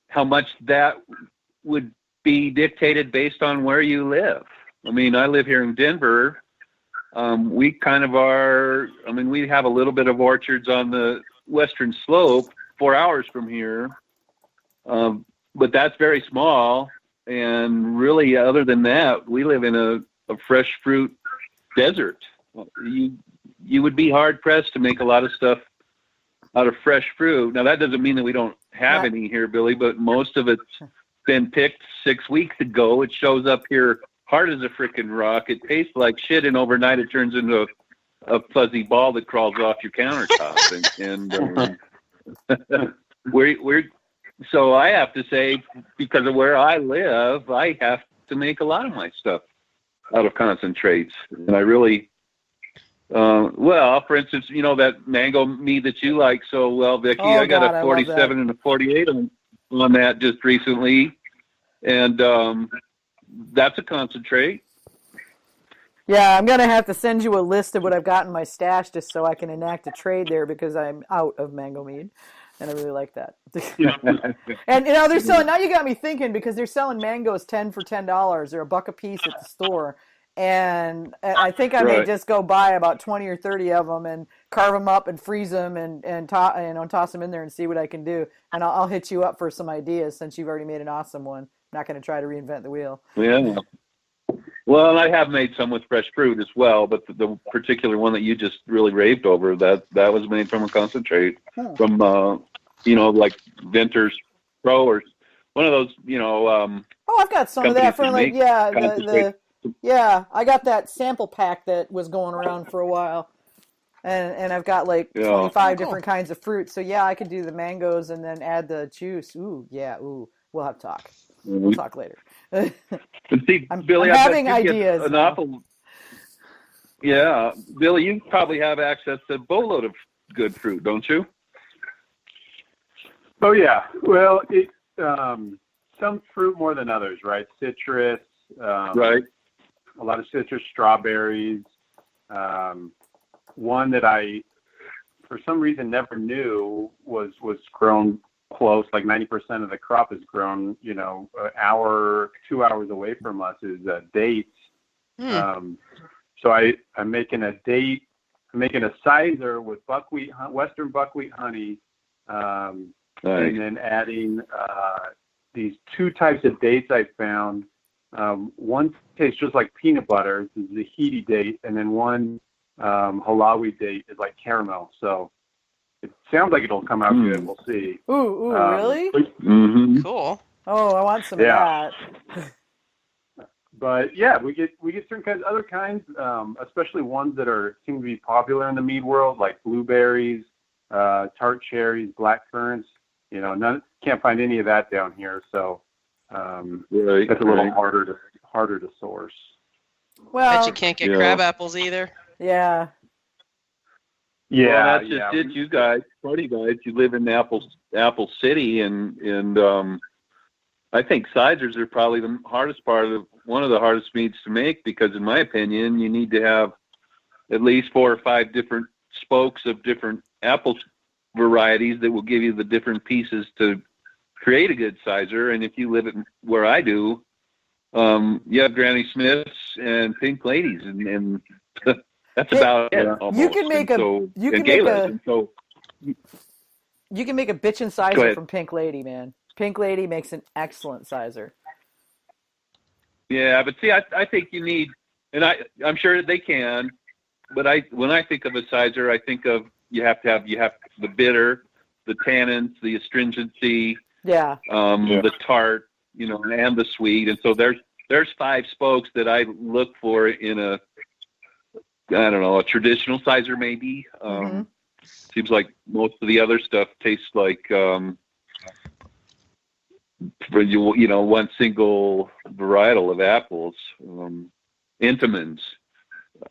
how much that would be dictated based on where you live. I mean, I live here in Denver. We kind of are, we have a little bit of orchards on the western slope 4 hours from here. But that's very small. And really, other than that, we live in a fresh fruit desert. You would be hard pressed to make a lot of stuff out of fresh fruit. Now, that doesn't mean that we don't have any here, Billy, but most of it's been picked 6 weeks ago. It shows up here hard as a freaking rock. It tastes like shit, and overnight it turns into a fuzzy ball that crawls off your countertop. So I have to say, because of where I live, I have to make a lot of my stuff out of concentrates. And I really, for instance, that mango mead that you like so well, Vicki, I got a 47 and a 48 on that just recently. And that's a concentrate. Yeah, I'm going to have to send you a list of what I've got in my stash just so I can enact a trade there, because I'm out of mango mead. and I really like that. And they're selling. Now you got me thinking, because they're selling mangoes 10 for $10. They're $1 a piece at the store, and I think I may just go buy about 20 or 30 of them and carve them up and freeze them and toss them in there and see what I can do. And I'll hit you up for some ideas, since you've already made an awesome one. I'm not going to try to reinvent the wheel. Yeah. Well, I have made some with fresh fruit as well, but the particular one that you just really raved over, that was made from a concentrate from, like Venters Pro or one of those, I've got some of that from I got that sample pack that was going around for a while, and I've got 25 different kinds of fruit. So I could do the mangoes and then add the juice. We'll have to talk. We'll talk later. See, Billy, I'm having ideas. Billy, you probably have access to a boatload of good fruit, don't you? Oh yeah. Well, some fruit more than others, right? Citrus, right? A lot of citrus, strawberries. One that I, for some reason, never knew was grown close, like 90% of the crop is grown, an hour, 2 hours away from us, is dates. So I'm making a sizer with Western buckwheat honey, and then adding these two types of dates I found. One tastes just like peanut butter, this is the Tahiti date, and then one Halawi date is like caramel. So it sounds like it'll come out good. We'll see. Ooh, really? Cool. Oh, I want some of that. But we get certain kinds, other kinds, especially ones that seem to be popular in the mead world, like blueberries, tart cherries, black currants. Can't find any of that down here, so that's a little harder to source. Well, bet you can't get crab apples either. Yeah. Yeah, well, that's just it. You guys, party guys, you live in Apple City, and I think ciders are probably the hardest one of the hardest meads to make, because in my opinion, you need to have at least 4 or 5 different spokes of different apple varieties that will give you the different pieces to create a good cider. And if you live where I do, you have Granny Smiths and Pink Ladies, and that's about it. Almost. You can make you can make a bitchin' cider from Pink Lady, man. Pink Lady makes an excellent cider. Yeah, but see, I think you need, and I'm sure they can, but when I think of a cider, I think of you have the bitter, the tannins, the astringency, the tart, and the sweet, and so there's 5 spokes that I look for in a traditional cider maybe. Seems like most of the other stuff tastes like one single varietal of apples. Entenmann's.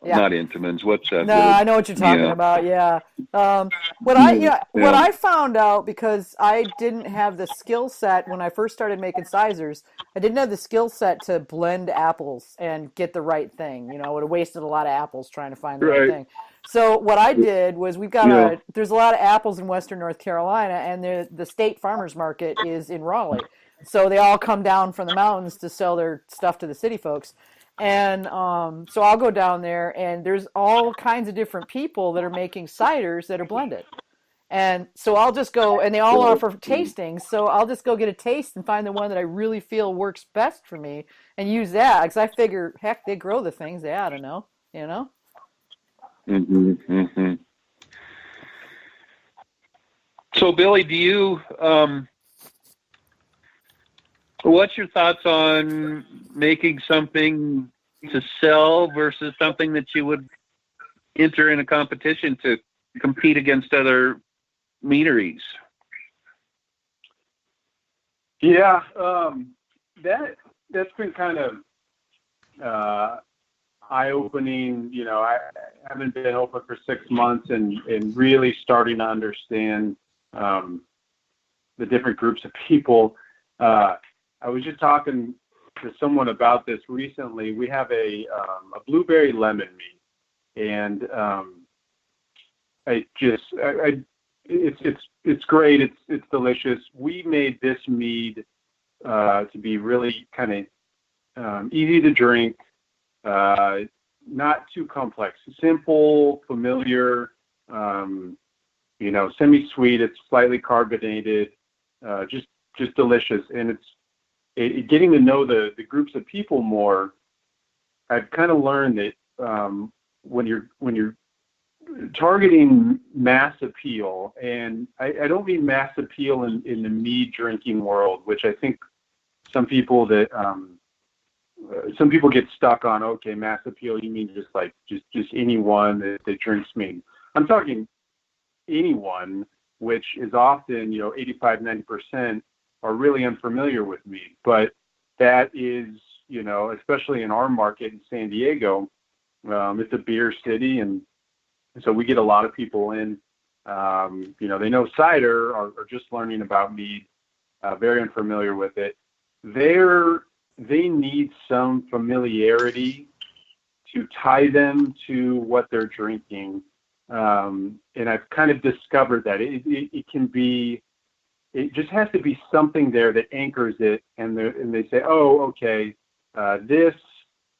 Not Entenmann's. What's that? No, I know what you're talking about. Yeah. What I found out, because I didn't have the skill set when I first started making ciders, I didn't have the skill set to blend apples and get the right thing. I would have wasted a lot of apples trying to find the right thing. So what I did was, there's a lot of apples in Western North Carolina, and the state farmers market is in Raleigh. So they all come down from the mountains to sell their stuff to the city folks. And so I'll go down there, and there's all kinds of different people that are making ciders that are blended. And so I'll just go, and they all offer tastings. So I'll just go get a taste and find the one that I really feel works best for me and use that. Because I figure, heck, they grow the things, they ought to know, So, Billy, do you, what's your thoughts on making something to sell versus something that you would enter in a competition to compete against other meaderies? Yeah, that's been kind of eye-opening. I haven't been open for 6 months and really starting to understand the different groups of people. I was just talking to someone about this recently. We have a blueberry lemon mead, and it's great. It's delicious. We made this mead to be really kind of easy to drink, not too complex, simple, familiar, semi-sweet. It's slightly carbonated, just delicious. And it's getting to know the groups of people more. I've kind of learned that when you're targeting mass appeal, and I don't mean mass appeal in the mead drinking world, which I think some people get stuck on. Okay, mass appeal, you mean just anyone that drinks mead. I'm talking anyone, which is often 85-90% are really unfamiliar with mead, but that is especially in our market in San Diego, it's a beer city, and so we get a lot of people in. They know cider or just learning about mead, very unfamiliar with it. They need some familiarity to tie them to what they're drinking. And I've kind of discovered that it just has to be something there that anchors it, and they say, oh, okay, this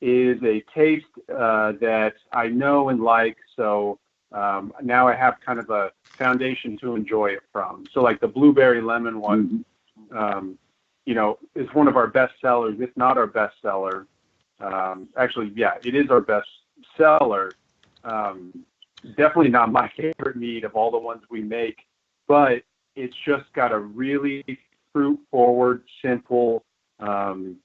is a taste that I know and like, so now I have kind of a foundation to enjoy it from. So like the blueberry lemon one, is one of our best sellers, if not our best seller. Actually, yeah, it is our best seller. Definitely not my favorite mead of all the ones we make, but it's just got a really fruit-forward, simple, kind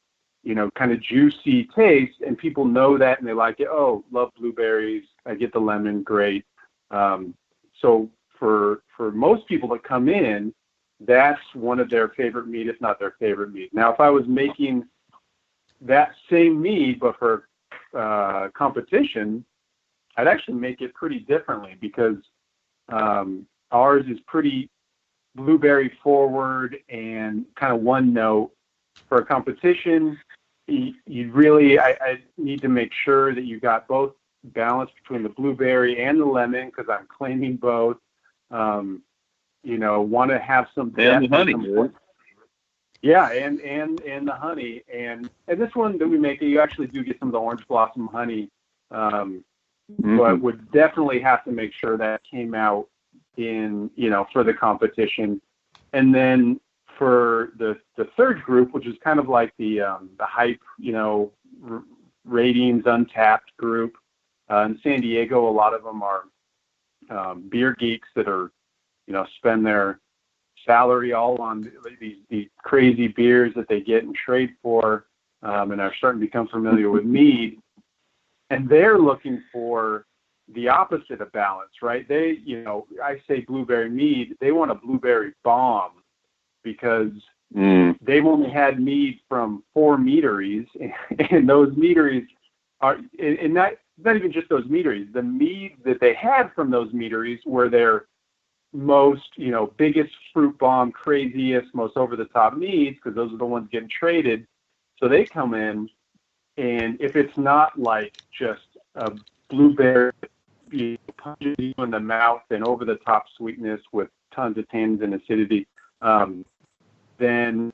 of juicy taste, and people know that and they like it. Oh, love blueberries. I get the lemon, great. So for most people that come in, that's one of their favorite mead, if not their favorite mead. Now, if I was making that same mead, but for competition, I'd actually make it pretty differently, because ours is pretty blueberry forward and kind of one note. For a competition, you really, I need to make sure that you got both balance between the blueberry and the lemon, because I'm claiming both. Want to have some and the honey. Yeah, and the honey, and this one that we make, you actually do get some of the orange blossom honey, but would definitely have to make sure that came out in for the competition. And then for the third group, which is kind of like the hype, ratings untapped group, in San Diego, a lot of them are beer geeks that are spend their salary all on these crazy beers that they get and trade for, and are starting to become familiar with mead, and they're looking for the opposite of balance, right? They, I say blueberry mead, they want a blueberry bomb, because they've only had mead from 4 meaderies, and those meaderies are, and not even just those meaderies, the mead that they had from those meaderies were their most, biggest fruit bomb, craziest, most over-the-top meads, because those are the ones getting traded. So they come in, and if it's not like just a blueberry punches you in the mouth and over-the-top sweetness with tons of tannins and acidity, then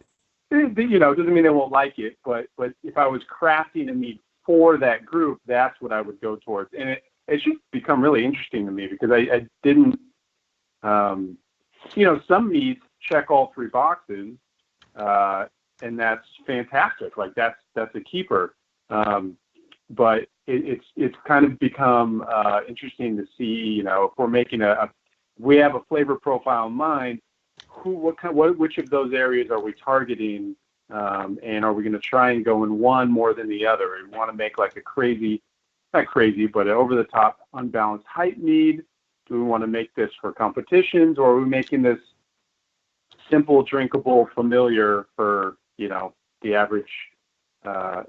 it doesn't mean they won't like it. But if I was crafting a mead for that group, that's what I would go towards. And it's just become really interesting to me, because I didn't. Some meads check all 3 boxes, and that's fantastic. Like that's a keeper. But it's kind of become interesting to see. If we're making we have a flavor profile in mind. Which of those areas are we targeting? And are we going to try and go in one more than the other? We want to make like not crazy, but over the top, unbalanced hype mead. Do we want to make this for competitions, or are we making this simple, drinkable, familiar for, the average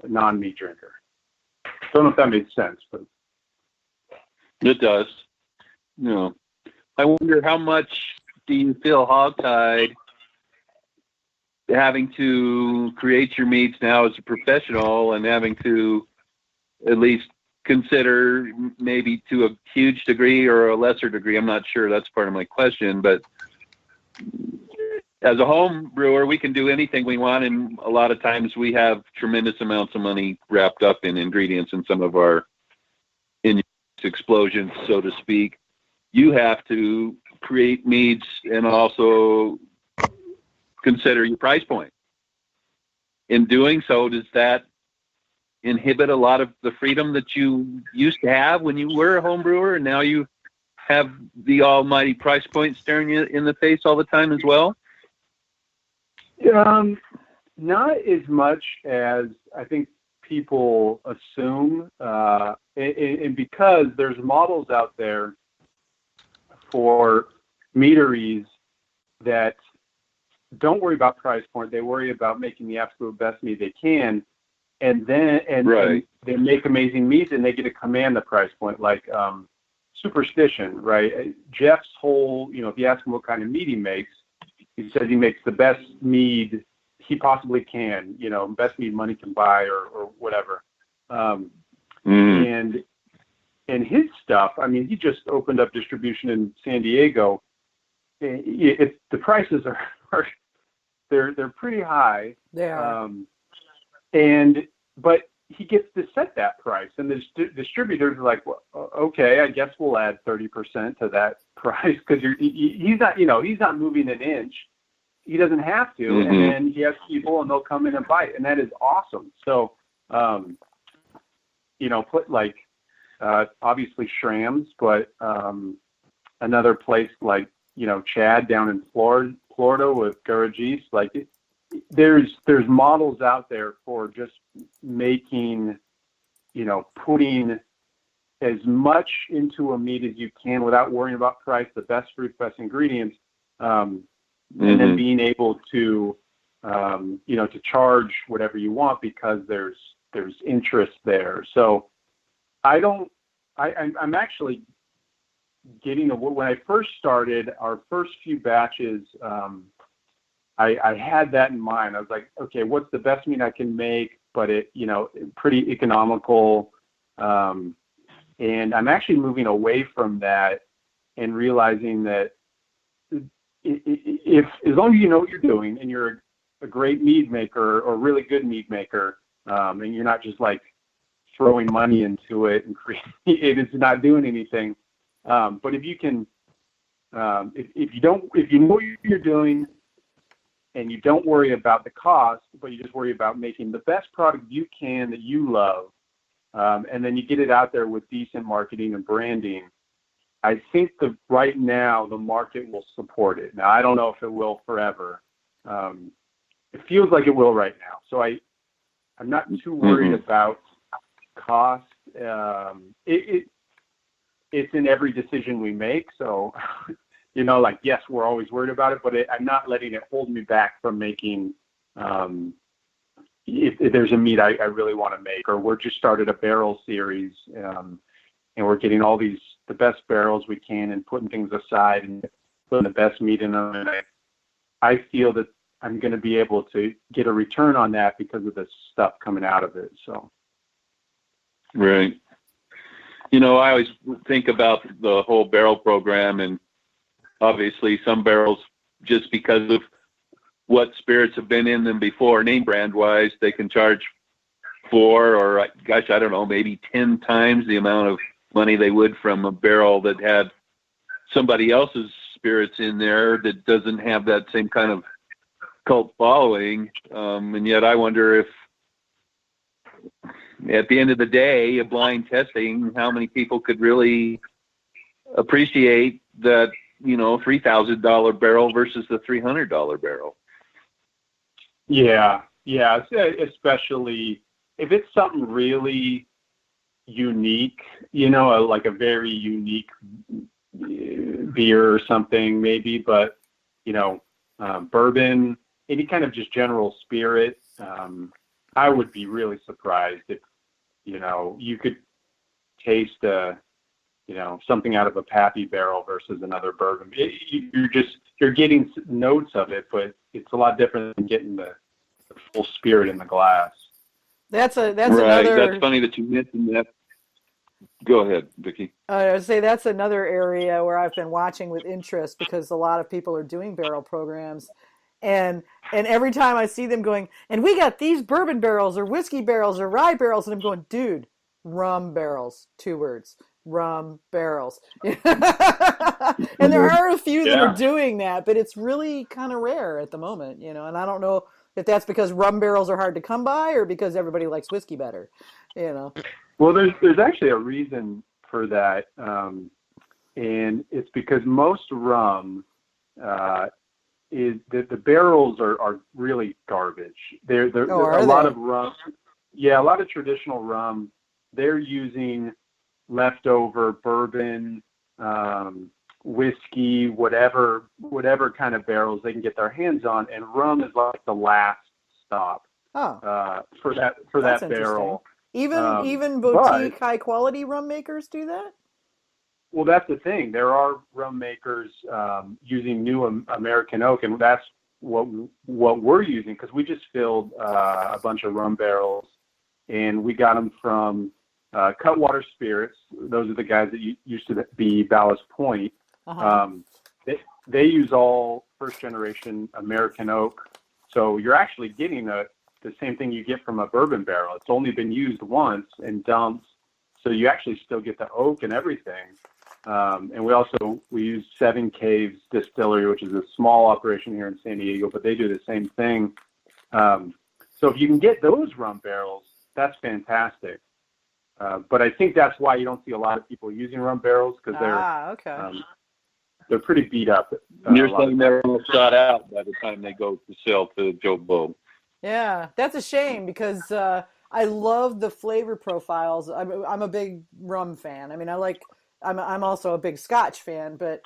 non-meat drinker? Don't know if that makes sense, but it does. I wonder how much do you feel hogtied having to create your meats now as a professional, and having to at least consider, maybe to a huge degree or a lesser degree. I'm not sure. That's part of my question. But as a home brewer, we can do anything we want, and a lot of times we have tremendous amounts of money wrapped up in ingredients in some of our explosions, so to speak. You have to create meads and also consider your price point. In doing so, does that inhibit a lot of the freedom that you used to have when you were a home brewer, and now you have the almighty price point staring you in the face all the time as well? Not as much as I think people assume, and because there's models out there for meaderies that don't worry about price point. They worry about making the absolute best mead they can, and they make amazing meads, and they get to command the price point, like Superstition, right? Jeff's whole, if you ask him what kind of mead he makes, he says he makes the best mead he possibly can, best mead money can buy or whatever. And his stuff, I mean, he just opened up distribution in San Diego. The prices are they're pretty high. They are. But he gets to set that price, and the distributors are like, well, okay, I guess we'll add 30% to that price, because he's not moving an inch. He doesn't have to, and then he has people, and they'll come in and buy it, and that is awesome. So, put like obviously Shram's, but another place like Chad down in Florida with Garagis, like there's models out there for just making, putting as much into a mead as you can without worrying about price, the best fruit, best ingredients, and then being able to, to charge whatever you want because there's interest there. So I'm actually getting when I first started our first few batches, I had that in mind. I was like, okay, what's the best mead I can make, but it, pretty economical. And I'm actually moving away from that and realizing that if as long as you know what you're doing and you're a great mead maker or really good mead maker, and you're not just like throwing money into it and it's not doing anything. But if you can, if you know what you're doing and you don't worry about the cost, but you just worry about making the best product you can that you love, and then you get it out there with decent marketing and branding, I think that right now the market will support it. Now, I don't know if it will forever. It feels like it will right now. So I'm not too worried about cost. It's in every decision we make. So, yes, we're always worried about it, but I'm not letting it hold me back from making, if there's a mead I really want to make, or we're just started a barrel series, and we're getting all the best barrels we can and putting things aside and putting the best meat in them. And I feel that I'm going to be able to get a return on that because of the stuff coming out of it. So. Right. I always think about the whole barrel program, and obviously some barrels, just because of what spirits have been in them before, name brand wise, they can charge 4 or gosh, I don't know, maybe 10 times the amount of money they would from a barrel that had somebody else's spirits in there that doesn't have that same kind of cult following. And yet I wonder if at the end of the day, a blind testing, how many people could really appreciate that, $3,000 barrel versus the $300 barrel. Yeah. Especially if it's something really unique, like a very unique beer or something maybe, but, bourbon, any kind of just general spirit, I would be really surprised if, you could taste something out of a Pappy barrel versus another bourbon. You're getting notes of it, but it's a lot different than getting the full spirit in the glass. That's right. another. That's funny that you mentioned that. Go ahead, Vicki. I would say that's another area where I've been watching with interest because a lot of people are doing barrel programs, and every time I see them going, and we got these bourbon barrels or whiskey barrels or rye barrels, and I'm going, dude, rum barrels, 2 words, rum barrels. And there are a few that are doing that, but it's really kind of rare at the moment, and I don't know if that's because rum barrels are hard to come by or because everybody likes whiskey better, Well, there's actually a reason for that, and it's because most rum is the barrels are really garbage. They're a lot of rum. Yeah, a lot of traditional rum. They're using leftover bourbon, whiskey, whatever kind of barrels they can get their hands on, and rum is like the last stop for that barrel. Even boutique high quality rum makers do that? Well, that's the thing. There are rum makers using new American oak, and that's what we're using, because we just filled a bunch of rum barrels, and we got them from Cutwater Spirits. Those are the guys that used to be Ballast Point. They use all first generation American oak, so you're actually getting the same thing you get from a bourbon barrel. It's only been used once and dumped, so you actually still get the oak and everything. And we use Seven Caves Distillery, which is a small operation here in San Diego, but they do the same thing. So if you can get those rum barrels, that's fantastic. But I think that's why you don't see a lot of people using rum barrels, because they're pretty beat up. You're saying they're all shot out by the time they go to sell to Joe Blow. Yeah, that's a shame, because I love the flavor profiles. I'm a big rum fan. I mean, I'm also a big Scotch fan, but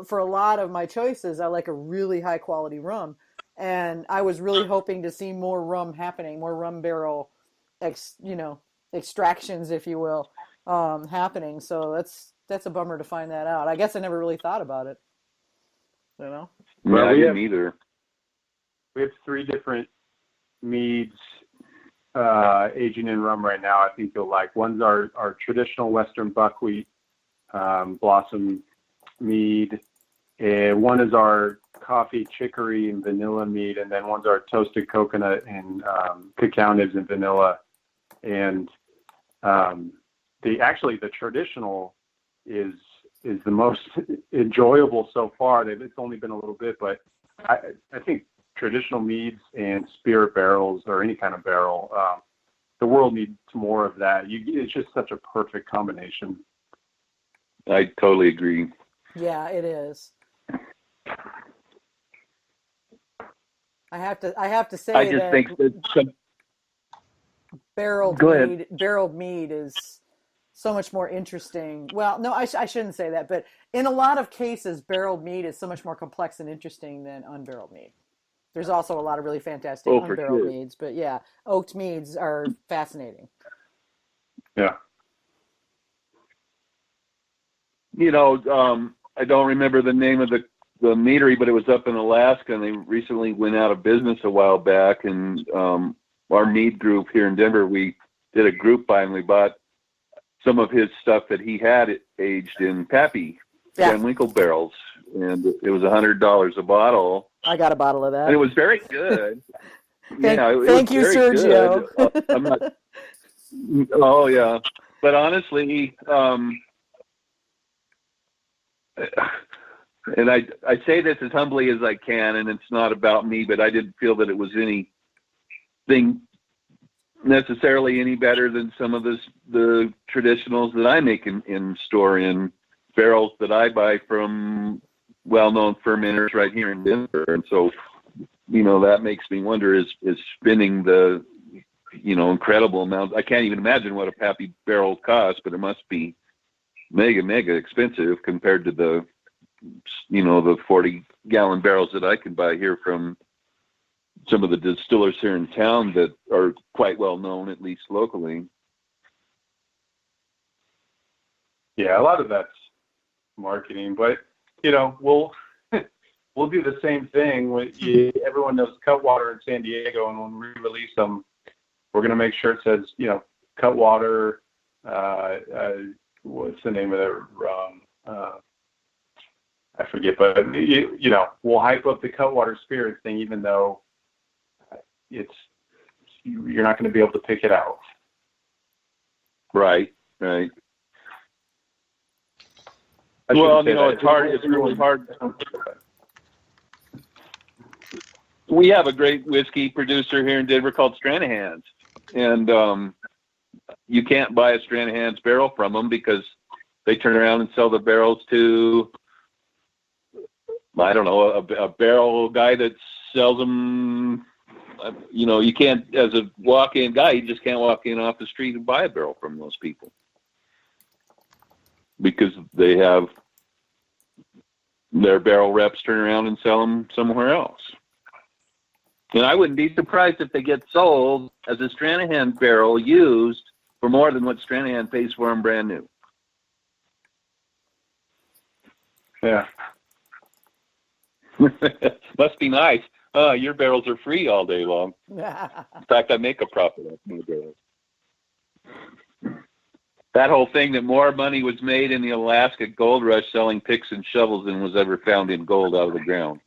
for a lot of my choices, I like a really high quality rum, and I was really hoping to see more rum happening, more rum barrel, extractions, if you will, happening. So that's a bummer to find that out. I guess I never really thought about it. Well, I didn't either. We have 3 different meads aging in rum right now. I think you'll like. One's our traditional Western buckwheat blossom mead, and one is our coffee chicory and vanilla mead, and then one's our toasted coconut and cacao nibs and vanilla. And the traditional is the most enjoyable so far. It's only been a little bit, but I think traditional meads and spirit barrels, or any kind of barrel, the world needs more of that. It's just such a perfect combination. I totally agree. Yeah, it is. I have to say I just think that barreled mead is so much more interesting. Well, no, I shouldn't say that, but in a lot of cases, barreled mead is so much more complex and interesting than unbarreled mead. There's also a lot of really fantastic unbarreled meads, but yeah, oaked meads are fascinating. Yeah. I don't remember the name of the meadery, but it was up in Alaska, and they recently went out of business a while back. And our mead group here in Denver, we did a group buy, and we bought some of his stuff that he had aged in Pappy Van Winkle barrels, and it was $100 a bottle. I got a bottle of that, and it was very good. Thank you, Sergio. I'm not. Oh yeah, but honestly, and I say this as humbly as I can, and it's not about me, but I didn't feel that it was anything necessarily any better than some of the traditionals that I make in store in barrels that I buy from well-known fermenters right here in Denver. And so, that makes me wonder, is spending the, incredible amount. I can't even imagine what a Pappy barrel costs, but it must be mega, mega expensive compared to the 40-gallon barrels that I can buy here from some of the distillers here in town that are quite well known, at least locally. Yeah, a lot of that's marketing, but we'll do the same thing. Everyone knows Cutwater in San Diego, and when we release them, we're going to make sure it says Cutwater what's the name of the rum? I forget, but we'll hype up the Cutwater Spirits thing, even though you're not going to be able to pick it out. Right. Well, it's hard. It's really hard. We have a great whiskey producer here in Denver called Stranahan's, and you can't buy a Stranahan's barrel from them because they turn around and sell the barrels to, I don't know, a barrel guy that sells them. You can't, as a walk-in guy, you just can't walk in off the street and buy a barrel from those people because they have their barrel reps turn around and sell them somewhere else. And I wouldn't be surprised if they get sold as a Stranahan barrel used for more than what Stranahan pays for them brand new. Yeah. Must be nice. Your barrels are free all day long. In fact, I make a profit off my barrels. That whole thing that more money was made in the Alaska gold rush selling picks and shovels than was ever found in gold out of the ground.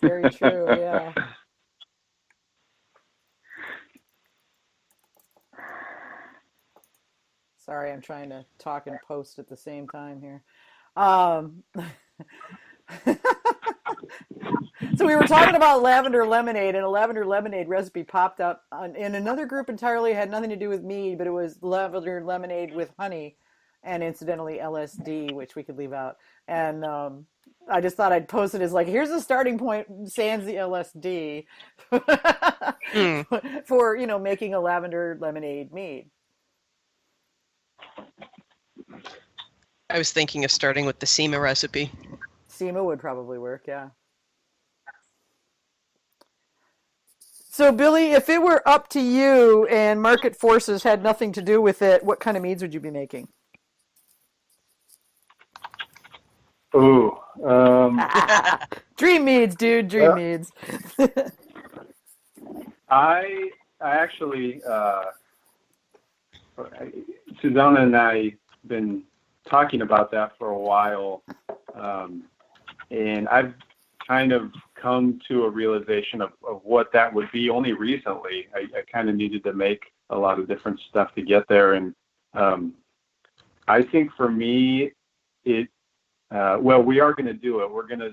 Very true, yeah. Sorry, I'm trying to talk and post at the same time here. So we were talking about lavender lemonade, and a lavender lemonade recipe popped up in another group entirely. Had nothing to do with mead, but it was lavender lemonade with honey and incidentally LSD, which we could leave out. And I just thought I'd post it as like, here's the starting point, sans the LSD for, making a lavender lemonade mead. I was thinking of starting with the SEMA recipe. SEMA would probably work, yeah. So, Billy, if it were up to you and market forces had nothing to do with it, what kind of meads would you be making? Ooh. Dream meads, dude. Dream meads. I actually, Suzanna and I been talking about that for a while, and I've kind of come to a realization of what that would be only recently. I kind of needed to make a lot of different stuff to get there, and I think for me, we are going to do it. We're going to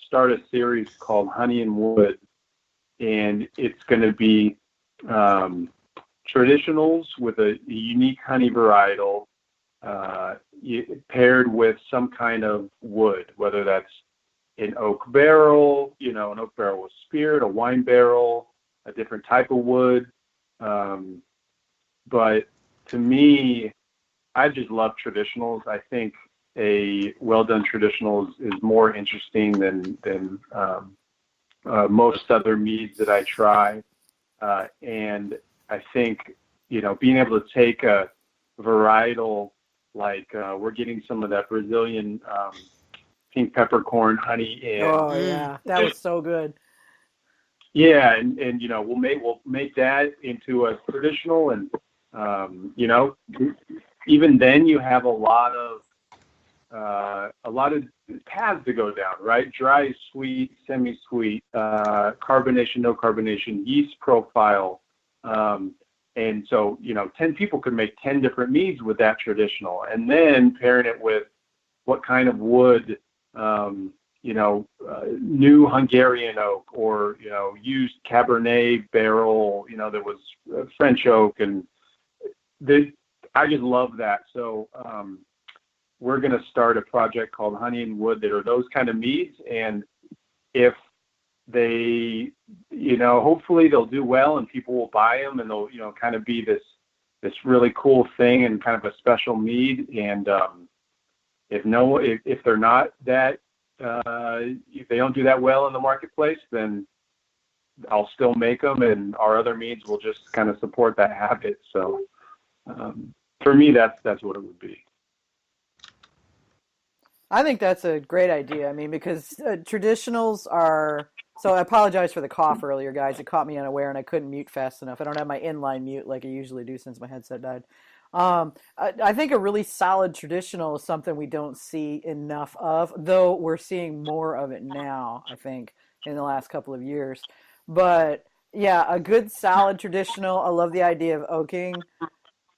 start a series called Honey and Wood, and it's going to be traditionals with a unique honey varietal paired with some kind of wood, whether that's an oak barrel, an oak barrel with spirit, a wine barrel, a different type of wood. But to me, I just love traditionals. I think a well-done traditional is more interesting than most other meads that I try. And I think, being able to take a varietal like we're getting some of that Brazilian pink peppercorn honey in. Oh yeah, that was so good. Yeah, and we'll make that into a traditional, and even then you have a lot of paths to go down, right? Dry, sweet, semi-sweet, carbonation, no carbonation, yeast profile. And so, 10 people could make 10 different meads with that traditional, and then pairing it with what kind of wood, new Hungarian oak or, used Cabernet barrel, that was French oak. And I just love that. So, we're going to start a project called Honey and Wood that are those kind of meads. And if they, hopefully they'll do well and people will buy them, and they'll, kind of be this really cool thing and kind of a special mead. And if they're not that, if they don't do that well in the marketplace, then I'll still make them, and our other meads will just kind of support that habit. So for me, that's what it would be. I think that's a great idea. I mean, because traditionals are So I apologize for the cough earlier, guys. It caught me unaware, and I couldn't mute fast enough. I don't have my inline mute like I usually do since my headset died. I think a really solid traditional is something we don't see enough of, though we're seeing more of it now, I think, in the last couple of years. But yeah, a good solid traditional. I love the idea of oaking,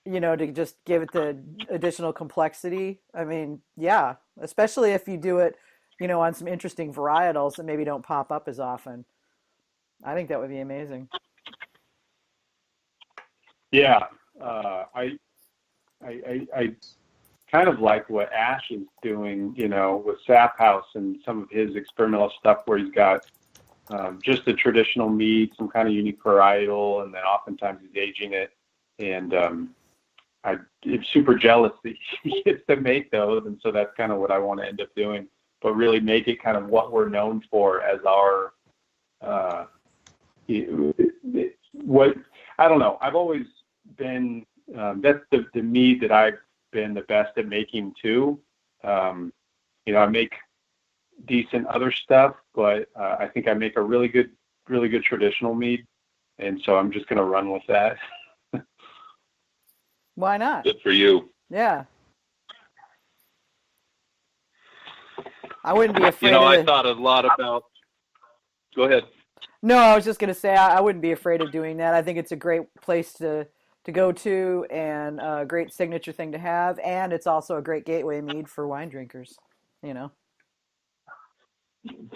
to just give it the additional complexity. I mean, yeah, especially if you do it, on some interesting varietals that maybe don't pop up as often. I think that would be amazing. Yeah, I kind of like what Ash is doing, with Sap House and some of his experimental stuff where he's got just a traditional mead, some kind of unique varietal, and then oftentimes he's aging it. And I'm super jealous that he gets to make those, and so that's kind of what I want to end up doing. But really make it kind of what we're known for as our what I don't know. I've always been that's the mead that I've been the best at making too. I make decent other stuff, but I think I make a really good traditional mead, and so I'm just going to run with that. Why not? Good for you. Yeah. I wouldn't be afraid I thought a lot about... Go ahead. No, I was just going to say I wouldn't be afraid of doing that. I think it's a great place to go to and a great signature thing to have, and it's also a great gateway mead for wine drinkers, Well,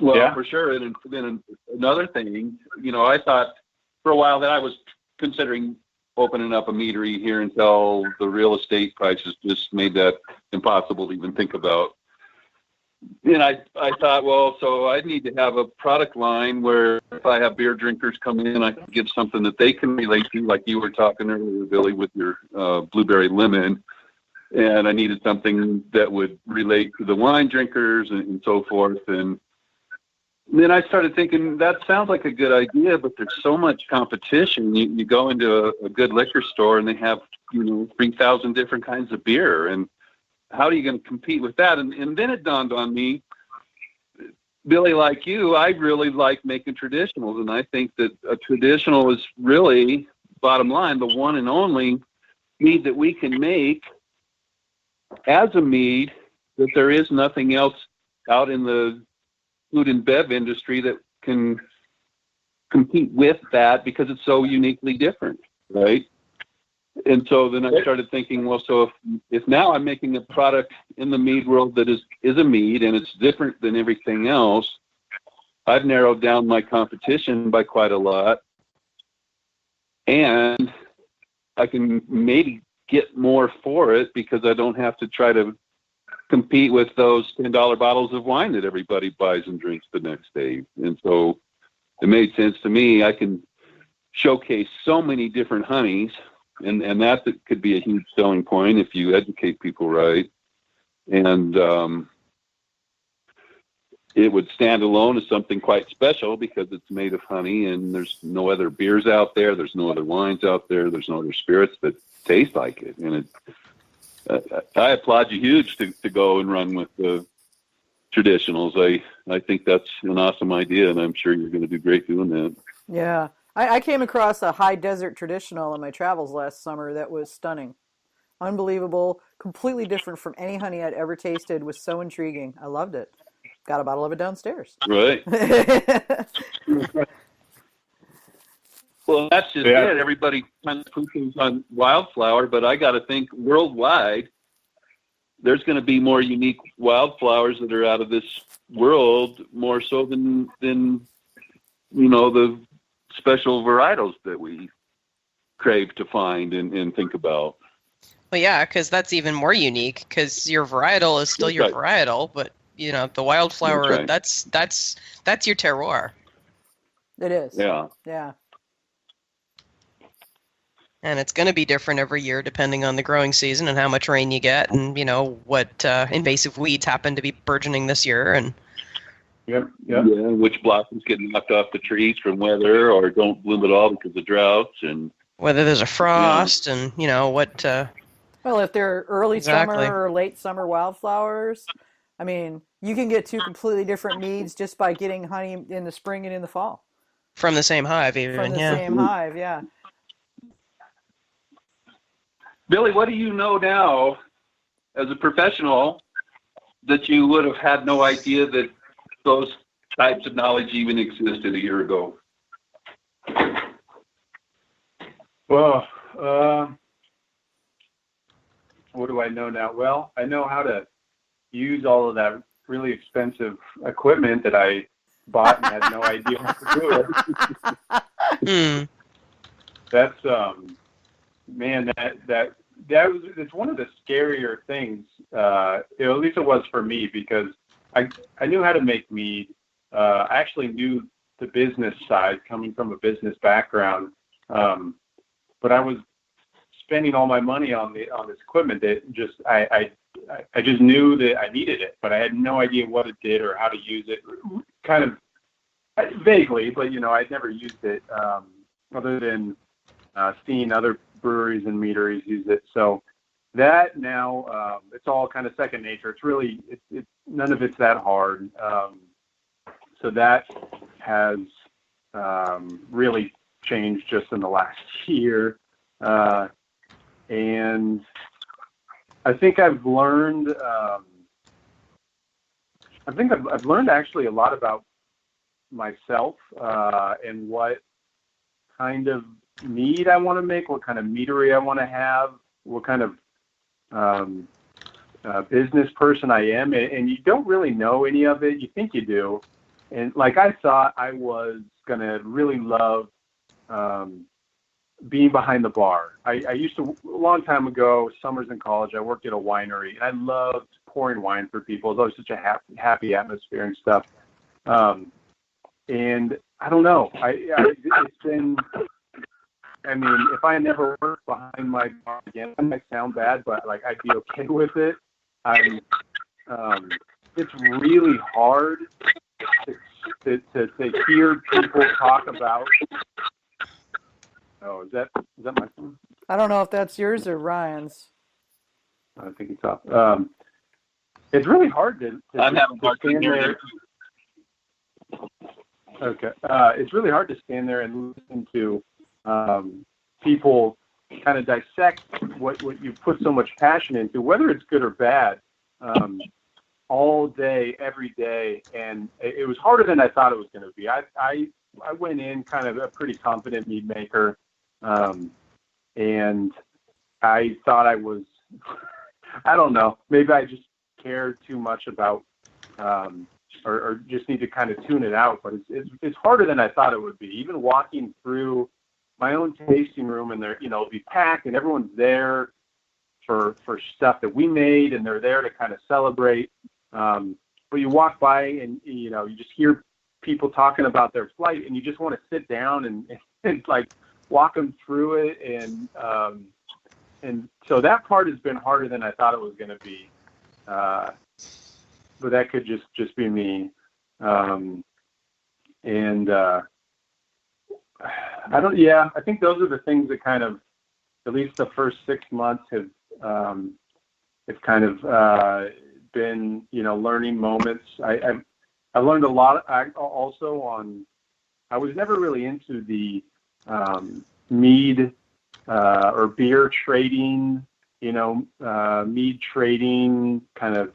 yeah. For sure. And then another thing, I thought for a while that I was considering opening up a meadery here until the real estate prices just made that impossible to even think about. And I thought, well, so I need to have a product line where if I have beer drinkers come in, I can give something that they can relate to, like you were talking earlier, Billy, with your blueberry lemon. And I needed something that would relate to the wine drinkers and so forth. And then I started thinking, that sounds like a good idea, but there's so much competition. You go into a good liquor store and they have, 3,000 different kinds of beer. And how are you going to compete with that? And then it dawned on me, Billy, like you, I really like making traditionals. And I think that a traditional is really, bottom line, the one and only mead that we can make as a mead, that there is nothing else out in the food and bev industry that can compete with that because it's so uniquely different, right? And so then I started thinking, well, so if now I'm making a product in the mead world that is a mead and it's different than everything else, I've narrowed down my competition by quite a lot, and I can maybe get more for it because I don't have to try to compete with those $10 bottles of wine that everybody buys and drinks the next day. And so it made sense to me. I can showcase so many different honeys, and that could be a huge selling point if you educate people right. And it would stand alone as something quite special because it's made of honey, and there's no other beers out there. There's no other wines out there. There's no other spirits that taste like it. And I applaud you huge to go and run with the traditionals. I think that's an awesome idea, and I'm sure you're going to do great doing that. Yeah. I came across a high desert traditional in my travels last summer that was stunning. Unbelievable, completely different from any honey I'd ever tasted, was so intriguing. I loved it. Got a bottle of it downstairs. Right. Well, that's just it. Everybody kind of poo-poos on wildflower, but I got to think worldwide, there's going to be more unique wildflowers that are out of this world, more so than the special varietals that we crave to find and think about. Well, yeah, because that's even more unique because your varietal is still your varietal, but the wildflower, that's your terroir. It is. Yeah. Yeah. And it's going to be different every year depending on the growing season and how much rain you get and, what invasive weeds happen to be burgeoning this year. And Yeah, which blossoms get knocked off the trees from weather or don't bloom at all because of droughts, and whether there's a frost and, what... Well, if they're early summer or late summer wildflowers, I mean, you can get two completely different meads just by getting honey in the spring and in the fall From the same hive, even. from the Yeah. same hive. Yeah. Billy, what do you know now as a professional that you would have had no idea that those types of knowledge even existed a year ago? Well, what do I know now? Well, I know how to use all of that really expensive equipment that I bought and had no idea how to do it. That's man, it's one of the scarier things. At least it was for me, because I knew how to make mead. I actually knew the business side, coming from a business background, but I was spending all my money on this equipment that just I just knew that I needed it, but I had no idea what it did or how to use it. Kind of vaguely, but I'd never used it other than seeing other breweries and meaderies use it. So that now it's all kind of second nature. It's really none of it's that hard. So that has really changed just in the last year. And I think I've learned. I've learned actually a lot about myself and what kind of mead I want to make, what kind of meadery I want to have, what kind of business person I am, and you don't really know any of it. You think you do, and like I thought I was gonna really love being behind the bar. I used to, a long time ago, summers in college, I worked at a winery, and I loved pouring wine for people. It was always such a happy atmosphere and stuff. And I don't know. It's been, I mean, if I never worked behind my bar again, that might sound bad, but like I'd be okay with it. It's really hard to hear people talk about. Oh, is that my phone? I don't know if that's yours or Ryan's. I think it's off. It's really hard to I'm having a hard time stand hearing there. Okay. It's really hard to stand there and listen to people kind of dissect what you put so much passion into, whether it's good or bad, all day, every day. And it was harder than I thought it was going to be. I went in kind of a pretty confident mead maker, and I thought I was, I don't know, maybe I just cared too much about, or just need to kind of tune it out. But it's harder than I thought it would be. Even walking through my own tasting room, and it'll be packed, and everyone's there for stuff that we made, and they're there to kind of celebrate. But you walk by, and you just hear people talking about their flight, and you just want to sit down and like walk them through it, and so that part has been harder than I thought it was going to be. But that could just be me. I think those are the things that kind of, at least the first 6 months have kind of been, learning moments. I learned a lot. I was never really into the mead or beer trading, mead trading kind of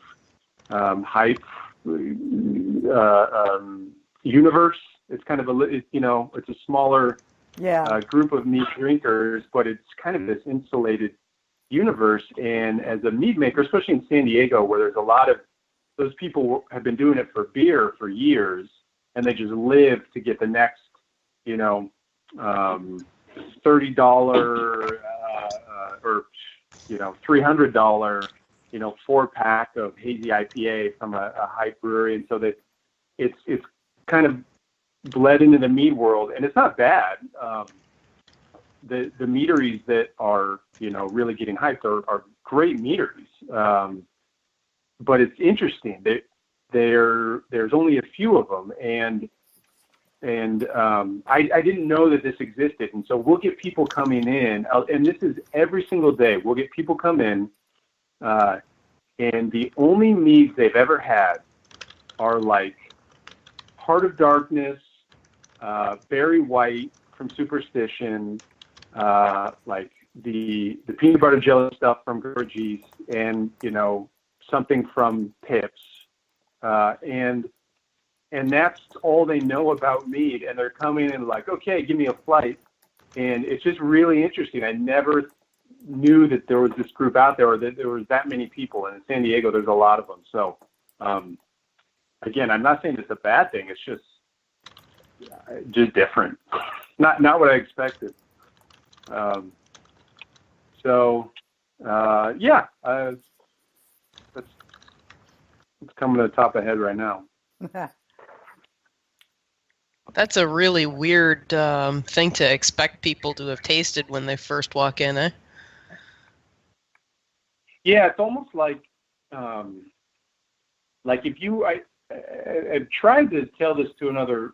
hype universe. It's kind of it's a smaller group of mead drinkers, but it's kind of this insulated universe. And as a mead maker, especially in San Diego, where there's a lot of those people have been doing it for beer for years, and they just live to get the next, $30 or $300, 4-pack of hazy IPA from a high brewery, and so that it's kind of bled into the mead world, and it's not bad. The meaderies that are really getting hyped are great meaderies, but it's interesting that there's only a few of them, and I didn't know that this existed, and so we'll get people coming in, and this is every single day. We'll get people come in, and the only meads they've ever had are like Heart of Darkness, Berry White from Superstition, like the peanut butter jelly stuff from Gurgis, and something from Pips, and that's all they know about mead, and they're coming in like, okay, give me a flight, and it's just really interesting. I never knew that there was this group out there, or that there was that many people, and in San Diego there's a lot of them. So again, I'm not saying it's a bad thing, it's just different, not what I expected. It's coming to the top of head right now. That's a really weird thing to expect people to have tasted when they first walk in, eh? Yeah, it's almost like if you, I tried to tell this to another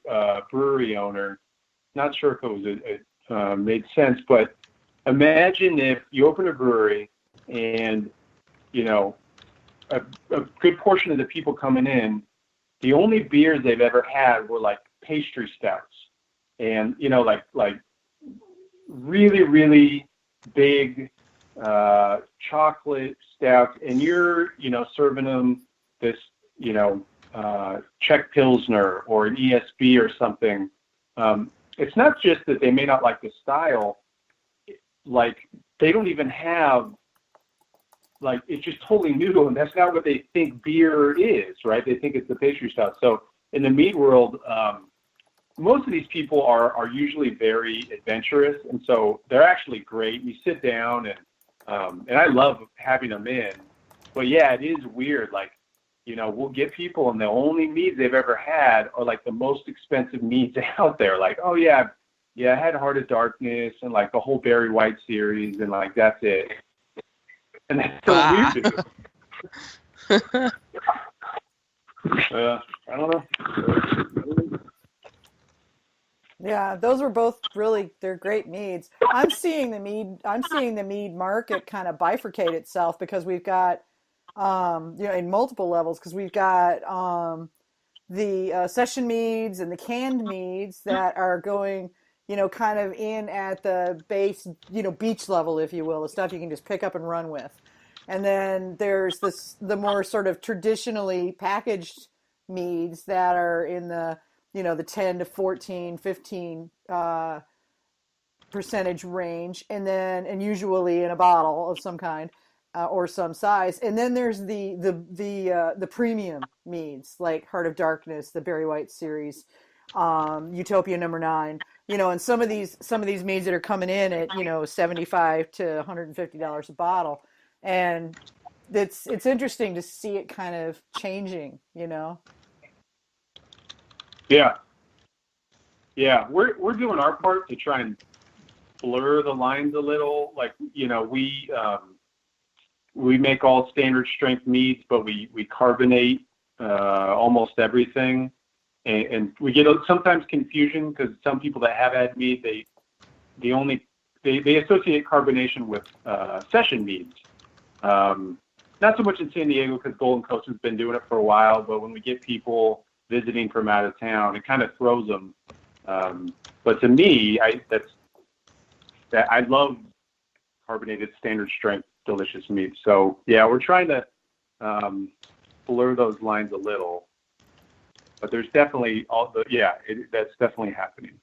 brewery owner. Not sure if it was made sense, but imagine if you open a brewery and a good portion of the people coming in, the only beers they've ever had were like pastry stouts, and like really, really big chocolate stouts, and you're serving them this Czech Pilsner or an ESB or something. It's not just that they may not like the style, like they don't even have, like, it's just totally new to them. That's not what they think beer is, right? They think it's the pastry stuff. So in the mead world, most of these people are usually very adventurous, and so they're actually great. You sit down, and I love having them in. But yeah, it is weird. Like, we'll get people, and the only meads they've ever had are like the most expensive meads out there. Like, oh yeah, I had Heart of Darkness and like the whole Berry White series, and like that's it. And that's so weird to me. I don't know. Yeah, those were both they're great meads. I'm seeing the mead market kind of bifurcate itself, because we've got in multiple levels, because we've got the session meads and the canned meads that are going kind of in at the base, beach level, if you will, the stuff you can just pick up and run with. And then there's the more sort of traditionally packaged meads that are in the, the 10 to 14, 15 percentage range, and usually in a bottle of some kind or some size. And then there's the premium meads, like Heart of Darkness, the Berry White series, Utopia number 9. And some of these meads that are coming in at $75 to $150 a bottle, and it's interesting to see it kind of changing. Yeah, we're doing our part to try and blur the lines a little. Like we make all standard strength meads, but we carbonate almost everything. And we get sometimes confusion, because some people that have had mead, they associate carbonation with session meads. Not so much in San Diego, because Golden Coast has been doing it for a while, but when we get people visiting from out of town, it kind of throws them. But to me, I love carbonated standard strength delicious mead. So yeah, we're trying to blur those lines a little. But there's definitely that's definitely happening.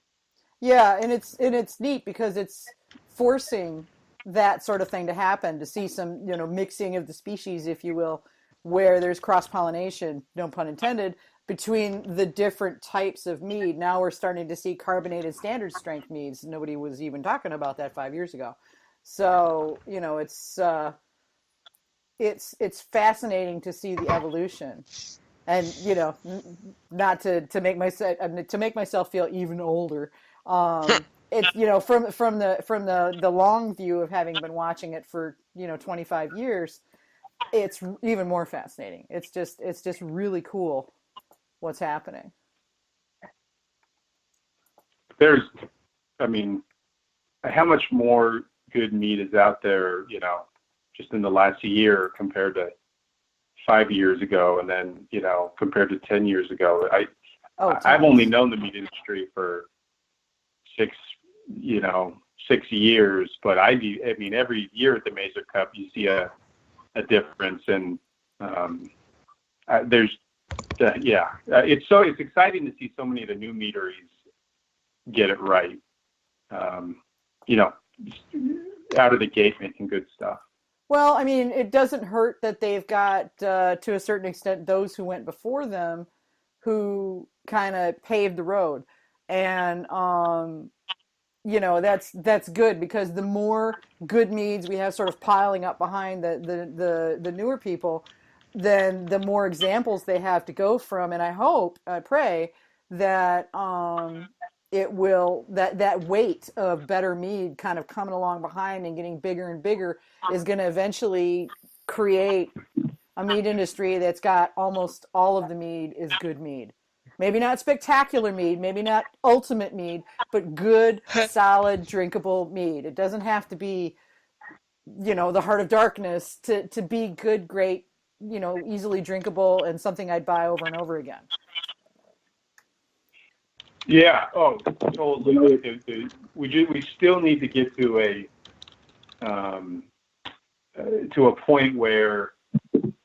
Yeah, and it's neat, because it's forcing that sort of thing to happen, to see some mixing of the species, if you will, where there's cross-pollination, no pun intended, between the different types of mead. Now we're starting to see carbonated standard strength meads. Nobody was even talking about that 5 years ago. So it's fascinating to see the evolution. And not to make myself feel even older. It's from the long view of having been watching it for 25 years, it's even more fascinating. It's just really cool what's happening. How much more good mead is out there, just in the last year compared to 5 years ago, and then compared to 10 years ago, I've tons. only known the meat industry for 6 years, but I mean every year at the Mazer Cup you see a difference, and it's exciting to see so many of the new meaderies get it right. Out of the gate making good stuff. Well, I mean, it doesn't hurt that they've got, to a certain extent, those who went before them who kind of paved the road. And, that's good, because the more good meads we have sort of piling up behind the newer people, then the more examples they have to go from. And I pray that it will, that weight of better mead kind of coming along behind and getting bigger and bigger is going to eventually create a mead industry that's got almost all of the mead is good mead. Maybe not spectacular mead, maybe not ultimate mead, but good, solid, drinkable mead. It doesn't have to be, the Heart of Darkness to be good, great, easily drinkable and something I'd buy over and over again. Yeah. Oh, totally. We still need to get to a point where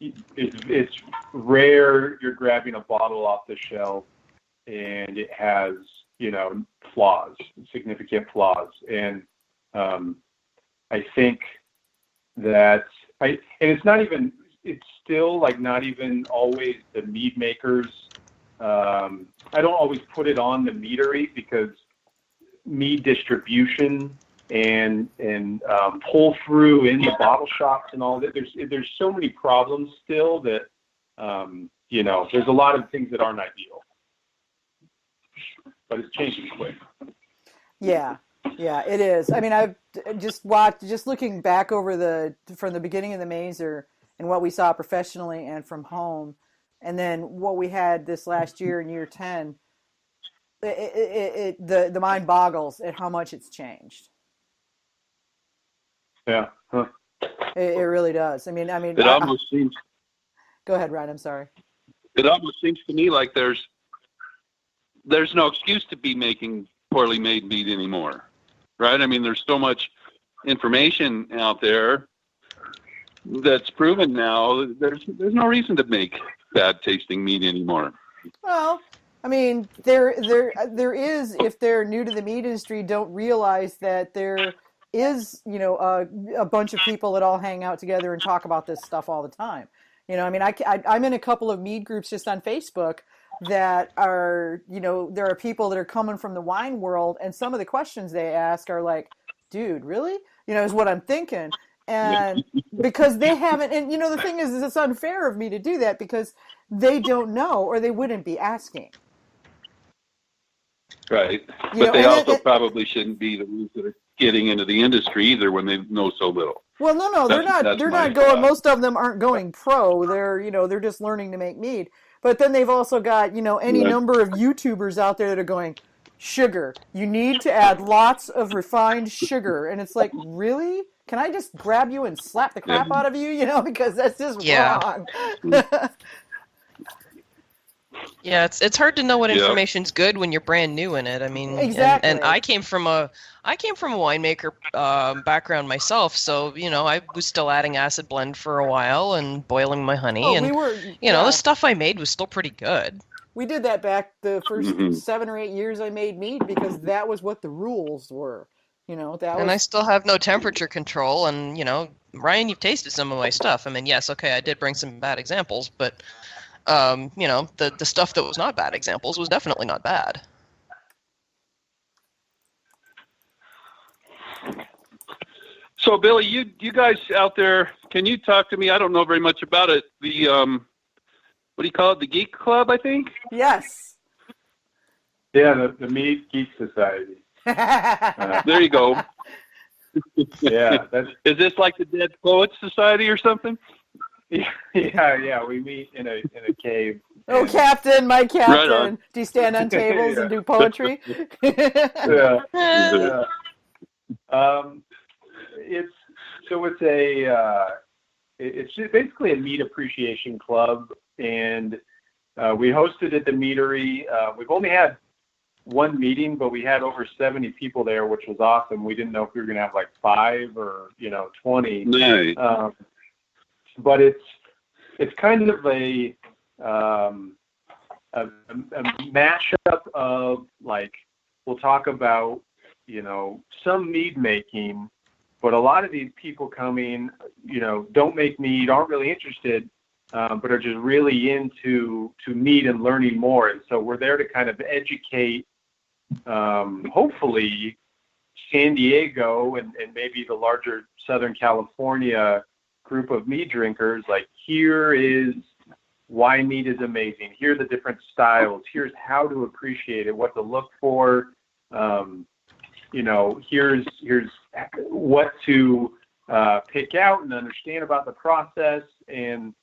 it's rare you're grabbing a bottle off the shelf and it has flaws, significant flaws, and I think that it's still like not even always the mead makers. I don't always put it on the meadery, because mead distribution and pull through in the bottle shops and all that. There's so many problems still that there's a lot of things that aren't ideal, but it's changing quick. Yeah, it is. I mean, I've just looking back over from the beginning of the Mazer and what we saw professionally and from home, and then what we had this last year in year 10, the mind boggles at how much it's changed. Yeah. Huh. It really does. I mean, it almost seems. Go ahead, Ryan. I'm sorry. It almost seems to me like there's no excuse to be making poorly made mead anymore, right? I mean, there's so much information out there that's proven now. There's no reason to make bad tasting mead anymore. Well, I mean, there is, if they're new to the meat industry, don't realize that there is, a bunch of people that all hang out together and talk about this stuff all the time. I mean, I'm in a couple of mead groups just on Facebook that are, there are people that are coming from the wine world, and some of the questions they ask are like, dude, really? Is what I'm thinking. And because they haven't, and the thing is it's unfair of me to do that because they don't know, or they wouldn't be asking. Right. But they also probably shouldn't be the ones that are getting into the industry either when they know so little. Well, no, they're not going, most of them aren't going pro. They're just learning to make mead. But then they've also got, any number of YouTubers out there that are going, sugar. You need to add lots of refined sugar. And it's like, really? Can I just grab you and slap the crap out of you? Because that's just wrong. Yeah, it's hard to know what information's good when you're brand new in it. I mean, exactly. And I came from a winemaker background myself, so I was still adding acid blend for a while and boiling my honey, the stuff I made was still pretty good. We did that back the first 7 or 8 years I made mead because that was what the rules were. I still have no temperature control, and Ryan, you've tasted some of my stuff. I mean, yes, okay, I did bring some bad examples, but the stuff that was not bad examples was definitely not bad. So, Billy, you guys out there, can you talk to me? I don't know very much about it. The what do you call it? The Geek Club, I think. Yes. Yeah, the Mead Geek Society. There you go. Yeah, is this like the Dead Poets Society or something? Yeah. We meet in a cave. Oh, Captain, my Captain! Right. Do you stand on tables and do poetry? Yeah. It's it's just basically a mead appreciation club, and we hosted at the Meadery. We've only had one meeting, but we had over 70 people there, which was awesome. We didn't know if we were going to have like 5 or 20. Nice. But it's kind of a mashup of, like, we'll talk about some mead making, but a lot of these people coming don't make mead, aren't really interested, but are just really into mead and learning more. And so we're there to kind of educate, hopefully, San Diego and maybe the larger Southern California group of mead drinkers. Like, here is why mead is amazing. Here are the different styles. Here's how to appreciate it, what to look for. Here's what to pick out and understand about the process. And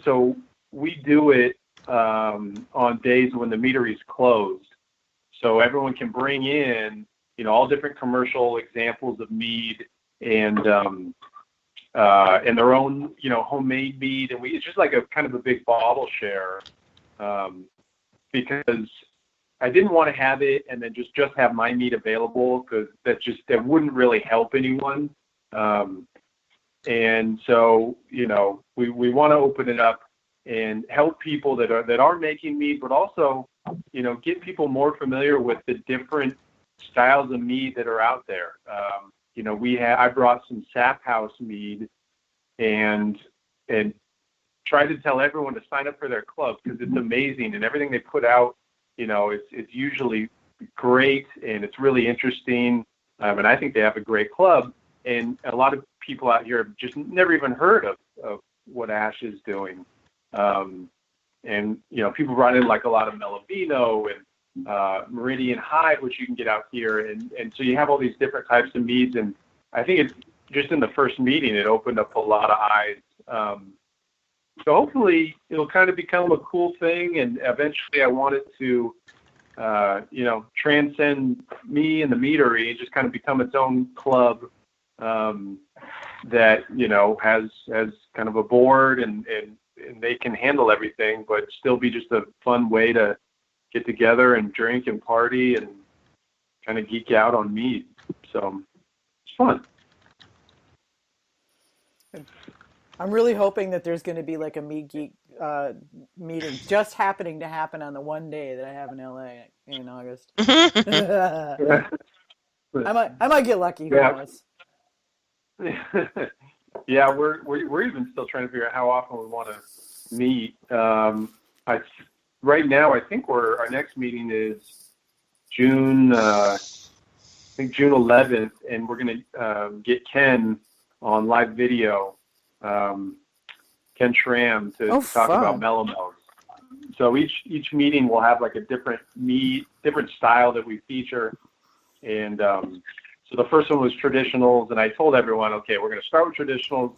so we do it on days when the Meadery is closed. So everyone can bring in, all different commercial examples of mead and their own, homemade mead. And it's just like a kind of a big bottle share, because I didn't want to have it and then just have my mead available, because that wouldn't really help anyone. And so, we want to open it up and help people that are making mead, but also, get people more familiar with the different styles of mead that are out there. I brought some Sap House mead and tried to tell everyone to sign up for their club, because it's amazing, and everything they put out, it's usually great, and it's really interesting. And I think they have a great club, and a lot of people out here have just never even heard of what Ash is doing. And people brought in like a lot of Melavino and Meridian High, which you can get out here, and so you have all these different types of meads. And I think it's just in the first meeting, it opened up a lot of eyes. So hopefully it'll kind of become a cool thing, and eventually I want it to, transcend me and the Meadery and just kind of become its own club that has kind of a board and they can handle everything, but still be just a fun way to get together and drink and party and kind of geek out on mead. So it's fun. I'm really hoping that there's going to be like a Mead Geek meeting just happening to happen on the one day that I have in LA in August. I might get lucky. Who knows? Yeah, we're even still trying to figure out how often we want to meet. Right now, I think our next meeting is June 11th, and we're going to get Ken on live video. Ken Schramm to talk about melomels. So each meeting will have like a different style that we feature, and so the first one was traditionals, and I told everyone, okay, we're going to start with traditionals,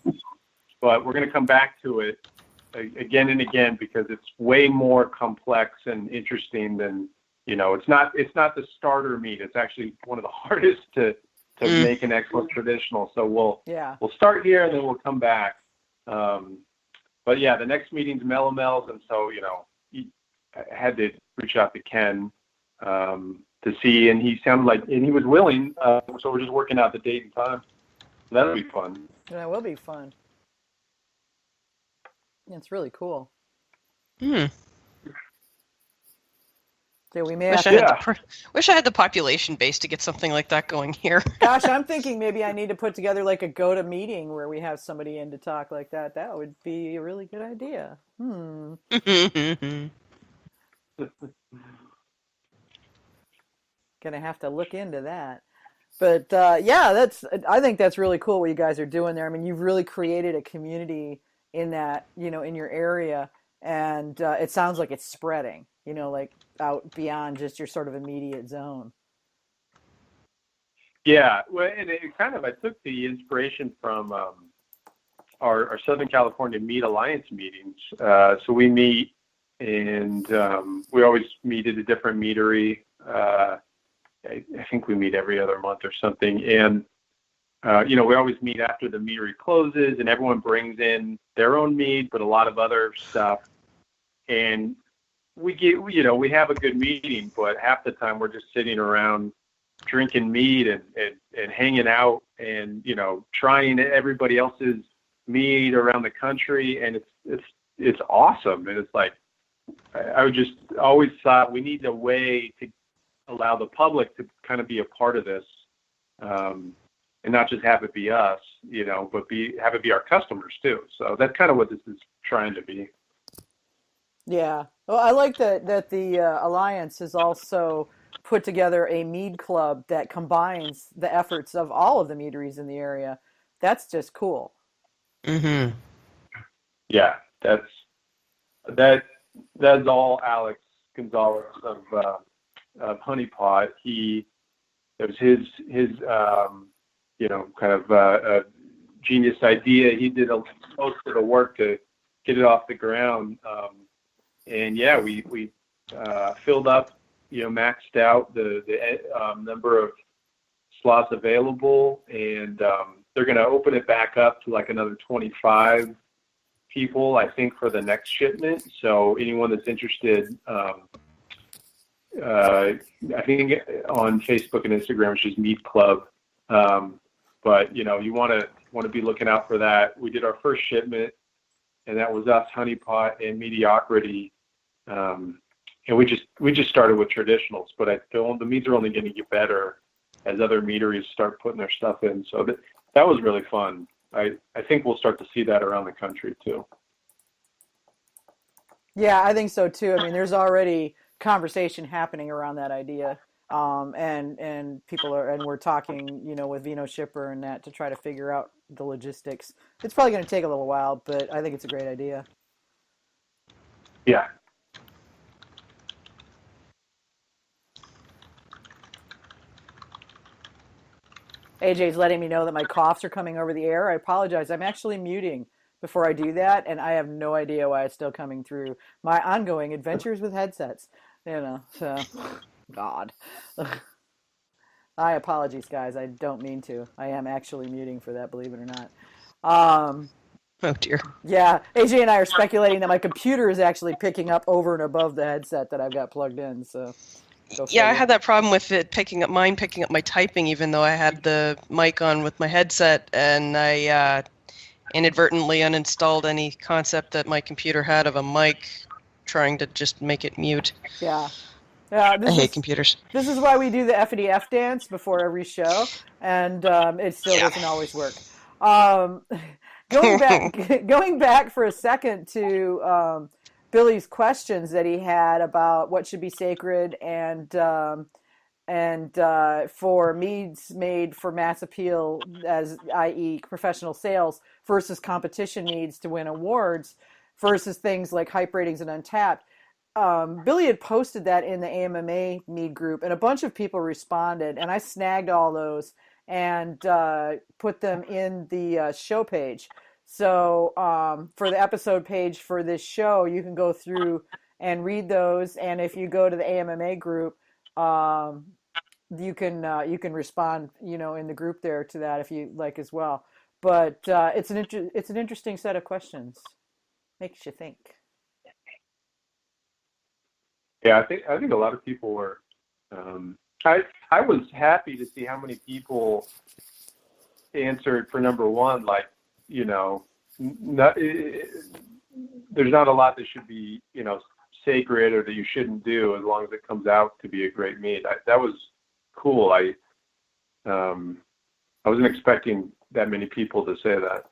but we're going to come back to it again and again, because it's way more complex and interesting than, it's not the starter meat. It's actually one of the hardest to make an excellent traditional. So we'll start here and then we'll come back. But yeah, the next meeting's melomels, and so I had to reach out to Ken to see, and he sounded like, and he was willing. So we're just working out the date and time. So that'll be fun. That will be fun. It's really cool. Hmm. So we may wish I had the population base to get something like that going here. Gosh, I'm thinking maybe I need to put together like a go-to meeting where we have somebody in to talk like that. That would be a really good idea. Gonna have to look into that. But I think that's really cool what you guys are doing there. I mean, you've really created a community in that, in your area, and it sounds like it's spreading, like out beyond just your sort of immediate zone. Yeah, well, and I took the inspiration from our Southern California Mead Alliance meetings. So we meet, and we always meet at a different meadery. I think we meet every other month or something. And we always meet after the meadery closes, and everyone brings in their own mead, but a lot of other stuff. And we have a good meeting, but half the time we're just sitting around drinking mead and hanging out and, trying everybody else's mead around the country. And it's awesome. And it's like, I would just always thought we need a way to allow the public to kind of be a part of this. And not just have it be us, but have it be our customers too. So that's kind of what this is trying to be. Yeah. Well, I like that the Alliance has also put together a mead club that combines the efforts of all of the meaderies in the area. That's just cool. Mm-hmm. Yeah, that's all Alex Gonzalez of Honey Pot. It was his kind of a genius idea. He did most of the work to get it off the ground. And yeah, we filled up, maxed out the number of slots available, and they're going to open it back up to like another 25 people, I think, for the next shipment. So anyone that's interested, I think on Facebook and Instagram, it's just Mead Club. But you want to be looking out for that. We did our first shipment, and that was us, Honey Pot and Meaderylocated. And we just started with traditionals, but I feel the meads are only going to get better as other meaderies start putting their stuff in. So that was really fun. I think we'll start to see that around the country too. Yeah, I think so too. I mean, there's already conversation happening around that idea. And people and we're talking, with Vino Shipper and that to try to figure out the logistics. It's probably going to take a little while, but I think it's a great idea. Yeah. AJ's letting me know that my coughs are coming over the air. I apologize. I'm actually muting before I do that, and I have no idea why it's still coming through my ongoing adventures with headsets. So God. I apologize, guys. I don't mean to. I am actually muting for that, believe it or not. Oh dear. Yeah, AJ and I are speculating that my computer is actually picking up over and above the headset that I've got plugged in. So. Yeah, I had that problem with it picking up my typing, even though I had the mic on with my headset, and I inadvertently uninstalled any concept that my computer had of a mic, trying to just make it mute. Yeah. I hate computers. This is why we do the FDF dance before every show, and it still doesn't always work. Going back for a second to Billy's questions that he had about what should be sacred and for meads made for mass appeal, as i.e. professional sales, versus competition meads to win awards, versus things like hype ratings and Untapped. Billy had posted that in the AMMA Mead group, and a bunch of people responded, and I snagged all those and put them in the show page. So for the episode page for this show, you can go through and read those, and if you go to the AMMA group, you can respond, in the group there to that if you like as well. But it's an interesting set of questions. Makes you think. Yeah, I think a lot of people were. I was happy to see how many people answered for number one. Like, there's not a lot that should be, sacred or that you shouldn't do as long as it comes out to be a great mead. That was cool. I wasn't expecting that many people to say that.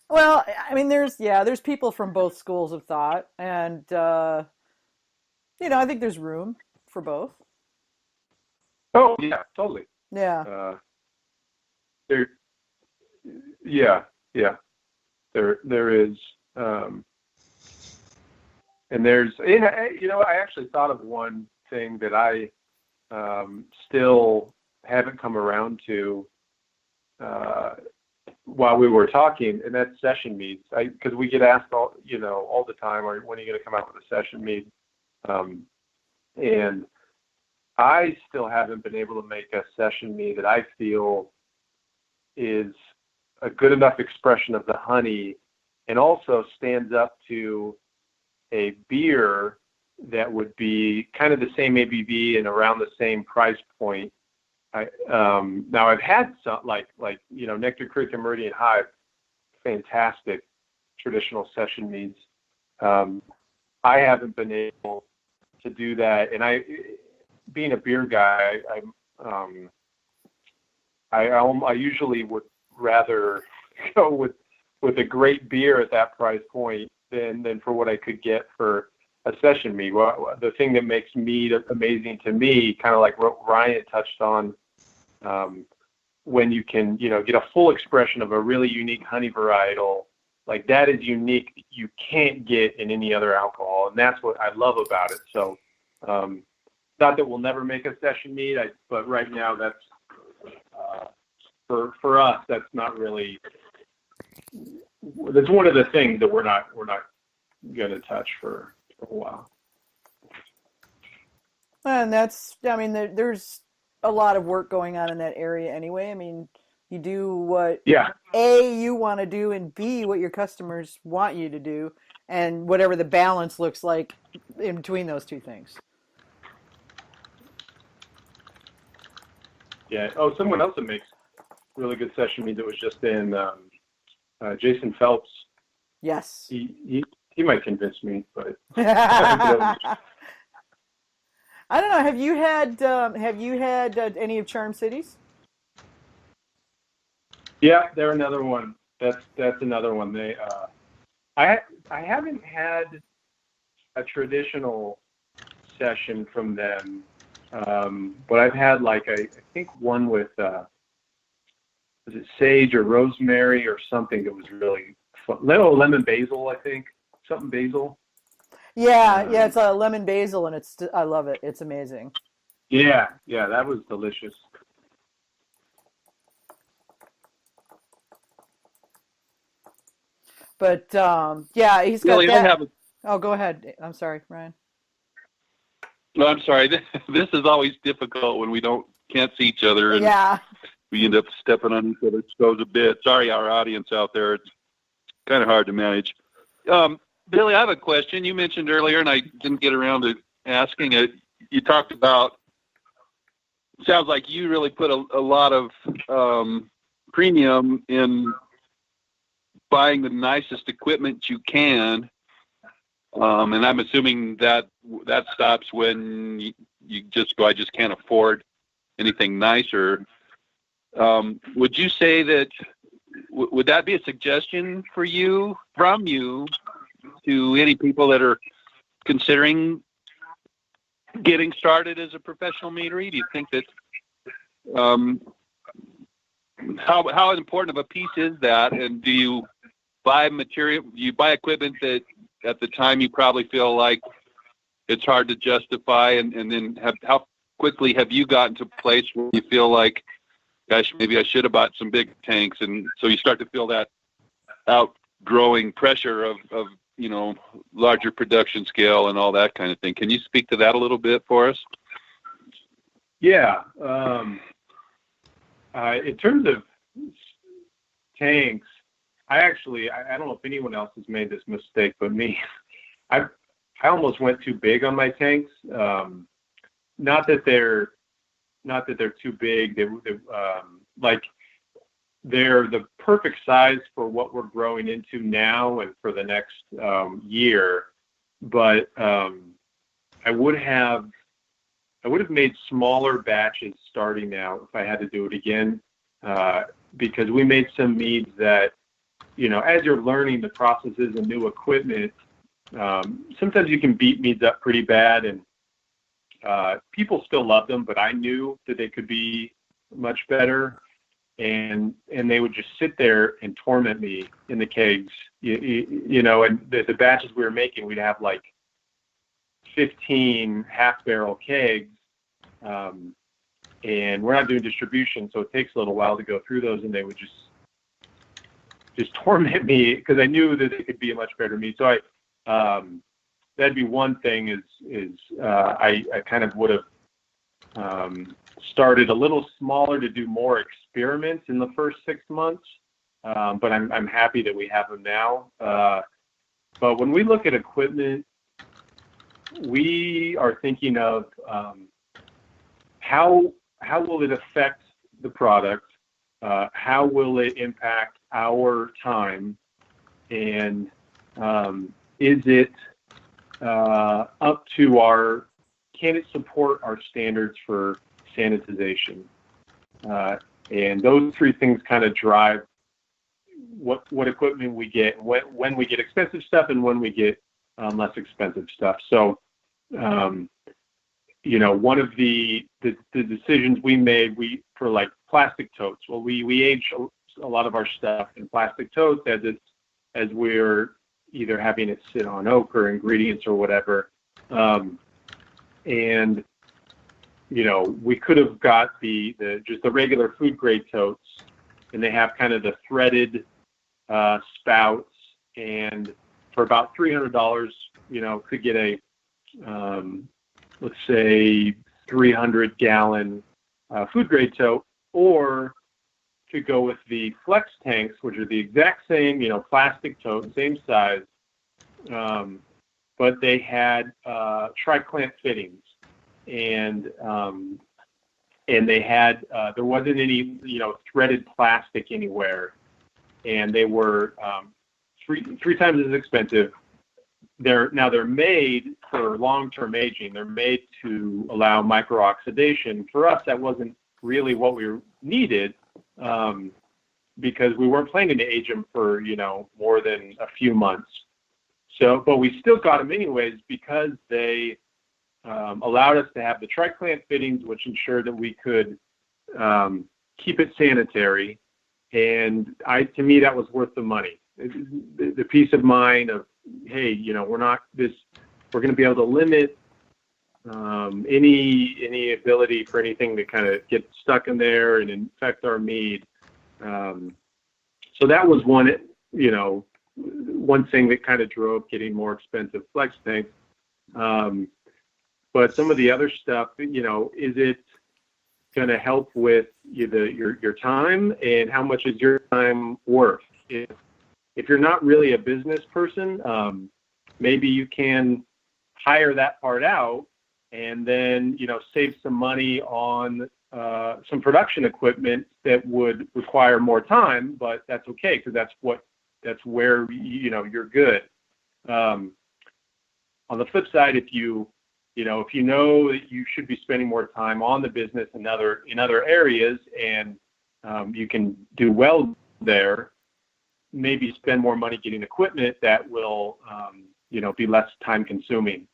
Well, I mean, there's people from both schools of thought, and I think there's room for both. Oh yeah, totally. Yeah. There is, and there's, I actually thought of one thing that I still haven't come around to while we were talking, and that's session meads. Because we get asked all the time, or when are you going to come out with a session mead? And I still haven't been able to make a session mead that I feel is a good enough expression of the honey, and also stands up to a beer that would be kind of the same ABV and around the same price point. Now I've had some like Nectar Creek and Meridian Hive, fantastic traditional session meads. I haven't been able to do that, and being a beer guy, I usually would rather go with a great beer at that price point than for what I could get for a session mead. Well, the thing that makes mead amazing to me, kind of like what Ryan touched on, when you can, get a full expression of a really unique honey varietal, like that is unique. You can't get in any other alcohol, and that's what I love about it. So, not that we'll never make a session mead, but right now that's for us. That's not really. That's one of the things that we're not going to touch for a while. And there's a lot of work going on in that area anyway. I mean, you do what A, you want to do, and B, what your customers want you to do, and whatever the balance looks like in between those two things. Yeah. Oh, someone else that makes really good session mead that was just in Jason Beltz. Yes. He might convince me, but I don't know. Have you had any of Charm Cities? Yeah, they're another one. That's another one. They I haven't had a traditional session from them, but I've had I think one with was it sage or rosemary or something that was really fun. Lemon basil, I think, something basil. Yeah, it's a lemon basil, and I love it. It's amazing. Yeah, that was delicious. But he's got Really, that. Oh, go ahead. I'm sorry, Ryan. No, I'm sorry. This is always difficult when we can't see each other, and we end up stepping on each other's toes a bit. Sorry, our audience out there. It's kind of hard to manage. Billy, I have a question. You mentioned earlier, and I didn't get around to asking it. You talked about, sounds like you really put a lot of premium in buying the nicest equipment you can. And I'm assuming that stops when you just go, I just can't afford anything nicer. Would you say that, would that be a suggestion from you to any people that are considering getting started as a professional meadery? Do you think that, how important of a piece is that? And do you buy equipment that at the time you probably feel like it's hard to justify, and then how quickly have you gotten to a place where you feel like, gosh, maybe I should have bought some big tanks, and so you start to feel that outgrowing pressure of larger production scale and all that kind of thing. Can you speak to that a little bit for us? Yeah. In terms of tanks, I don't know if anyone else has made this mistake but me. I almost went too big on my tanks. Not that they're too big. They're the perfect size for what we're growing into now and for the next year. But I would have made smaller batches starting now if I had to do it again, because we made some meads that, as you're learning the processes and new equipment, sometimes you can beat meads up pretty bad, and people still love them, but I knew that they could be much better, and they would just sit there and torment me in the kegs, and the batches we were making, we'd have 15 half-barrel kegs, and we're not doing distribution, so it takes a little while to go through those, and they would just torment me because I knew that it could be a much better mead. So that'd be one thing is I kind of would have started a little smaller to do more experiments in the first 6 months, but I'm happy that we have them now. But when we look at equipment, we are thinking of how will it affect the product? How will it impact our time? And is it up to can it support our standards for sanitization? And those three things kind of drive what equipment we get, when we get expensive stuff, and when we get less expensive stuff. So, one of the decisions we made, for like plastic totes. Well, we age a lot of our stuff in plastic totes as we're either having it sit on oak or ingredients or whatever. And we could have got just the regular food grade totes, and they have kind of the threaded spouts, and for about $300, could get a let's say 300-gallon food grade tote, or could go with the flex tanks, which are the exact same, plastic tote, same size, but they had tri-clamp fittings, and they had there wasn't any threaded plastic anywhere, and they were three times as expensive. They're made for long-term aging. They're made to allow micro-oxidation. For us, that wasn't really what we needed, because we weren't planning to age them for more than a few months. So, but we still got them anyways, because they allowed us to have the tri-clamp fittings, which ensured that we could keep it sanitary. And to me, that was worth the money. The peace of mind of, hey, we're going to be able to limit any ability for anything to kind of get stuck in there and infect our mead. So that was one thing that kind of drove getting more expensive flex tanks. But some of the other stuff, is it going to help with your time, and how much is your time worth? If you're not really a business person, maybe you can hire that part out and then, save some money on some production equipment that would require more time, but that's okay, because that's where, you're good. On the flip side, if you know that you should be spending more time on the business in other areas, and you can do well there, maybe spend more money getting equipment that will, be less time consuming.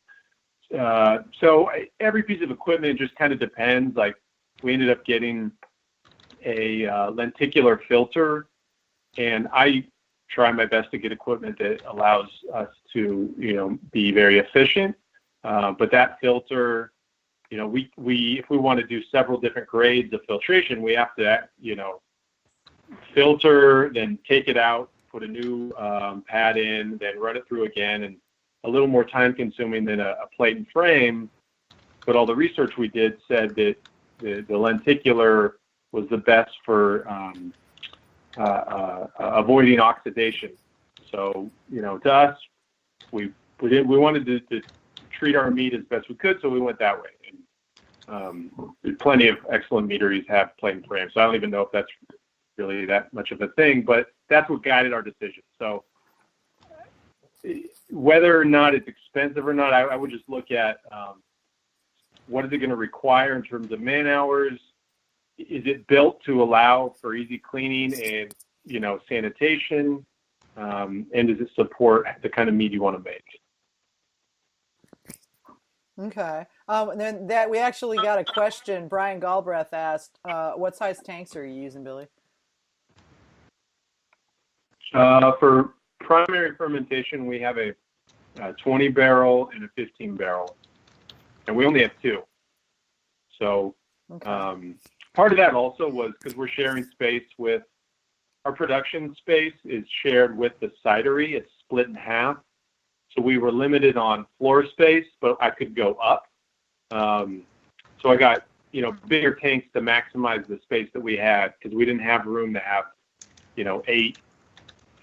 So every piece of equipment just kind of depends. Like, we ended up getting a lenticular filter, and I try my best to get equipment that allows us to, be very efficient. But that filter, we if we want to do several different grades of filtration, we have to, filter, then take it out, put a new pad in, then run it through again, and a little more time consuming than a plate and frame. But all the research we did said that the lenticular was the best for avoiding oxidation. So, to us, we wanted to treat our meat as best we could, so we went that way. And plenty of excellent meaderies have plate and frame, so I don't even know if that's really that much of a thing, but that's what guided our decision. So whether or not it's expensive or not, I would just look at what is it going to require in terms of man hours? Is it built to allow for easy cleaning and sanitation? And does it support the kind of mead you want to make? Okay. And then that we actually got a question. Brian Galbraith asked, "What size tanks are you using, Billy?" For primary fermentation, we have a 20 barrel and a 15 barrel, and we only have two. So okay. Part of that also was because we're sharing space with our production space is shared with the cidery. It's split in half. So we were limited on floor space, but I could go up. So I got bigger tanks to maximize the space that we had, because we didn't have room to have, 8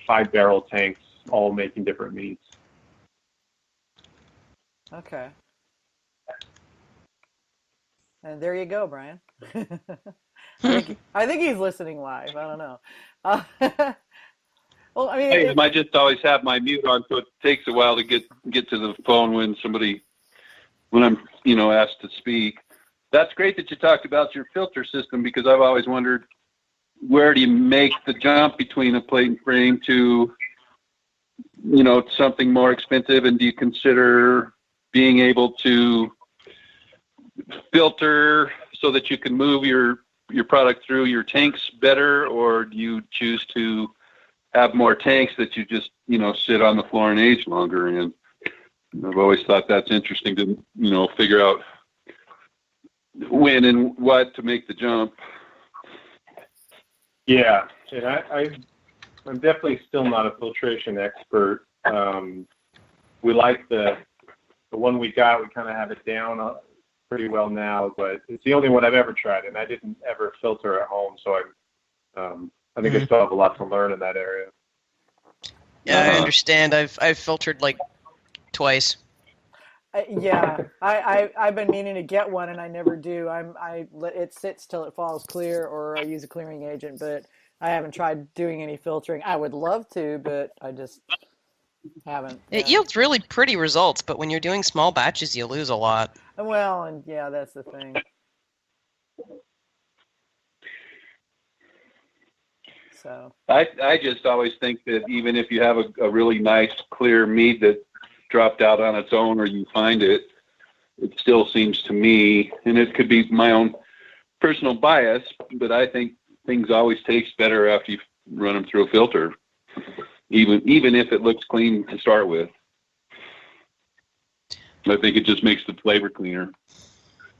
5-barrel tanks all making different meads. Okay. And there you go, Brian. I think he's listening live. I don't know. Well, I mean, I just always have my mute on, so it takes a while to get to the phone when I'm asked to speak. That's great that you talked about your filter system, because I've always wondered, where do you make the jump between a plate and frame to something more expensive, and do you consider being able to filter so that you can move your product through your tanks better, or do you choose to have more tanks that you just sit on the floor and age longer? And I've always thought that's interesting to figure out when and what to make the jump. Yeah, and I'm definitely still not a filtration expert. We like the one we got. We kind of have it down pretty well now, but it's the only one I've ever tried, and I didn't ever filter at home, so I think I still have a lot to learn in that area. Yeah, I understand. I've filtered like twice. Yeah, I've been meaning to get one, and I never do. It sits till it falls clear, or I use a clearing agent, but I haven't tried doing any filtering. I would love to, but I just haven't. It yields really pretty results, but when you're doing small batches, you lose a lot. Well, and yeah, that's the thing. So I just always think that even if you have a really nice clear mead that dropped out on its own, or you find it still seems to me, and it could be my own personal bias, but I think things always taste better after you run them through a filter, even if it looks clean to start with. I think it just makes the flavor cleaner,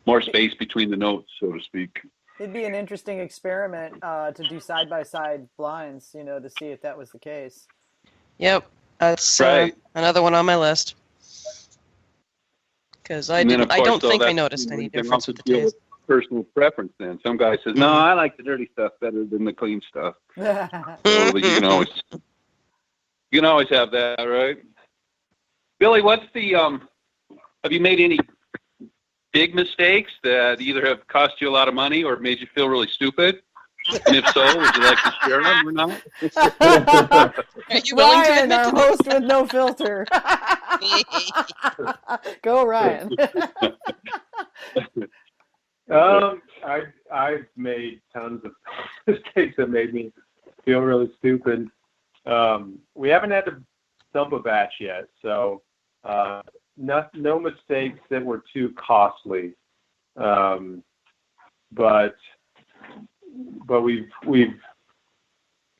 more space between the notes, so to speak. it'd be an interesting experiment to do side-by-side blinds, to see if that was the case. Yep, that's right. Another one on my list. Because I don't think I noticed any difference with the taste. Personal preference. Then some guy says, "No, I like the dirty stuff better than the clean stuff." So, but you can always have that, right? Billy, what's the have you made any big mistakes that either have cost you a lot of money or made you feel really stupid? And if so, would you like to share them or not? Are you willing to Ryan, admit our to host with no filter. Go, Ryan. I've made tons of mistakes that made me feel really stupid. We haven't had to dump a batch yet, so no mistakes that were too costly. But we've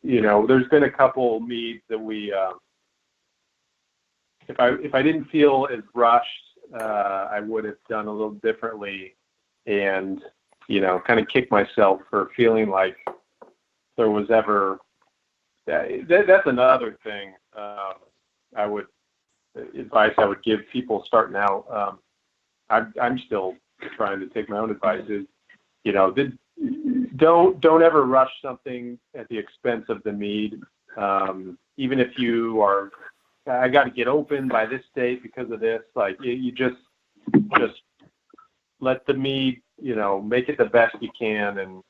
there's been a couple meads that we if I didn't feel as rushed, I would have done a little differently, and kind of kick myself for feeling like there was ever that's another thing advice I would give people starting out. I'm still trying to take my own advice is don't ever rush something at the expense of the mead. Even if you are, I got to get open by this date because of this. Like you just let the mead, make it the best you can,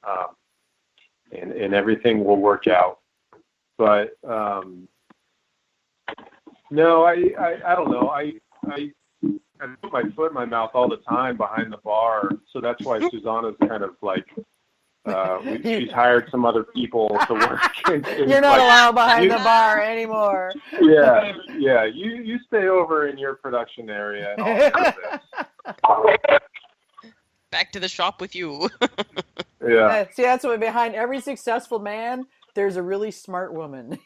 and everything will work out. But no, I don't know. I put my foot in my mouth all the time behind the bar, so that's why Suzanna's kind of like she's hired some other people to work. You're not allowed behind the bar anymore. Yeah. You stay over in your production area and all that. Back to the shop with you. Yeah. See, that's what behind every successful man, there's a really smart woman.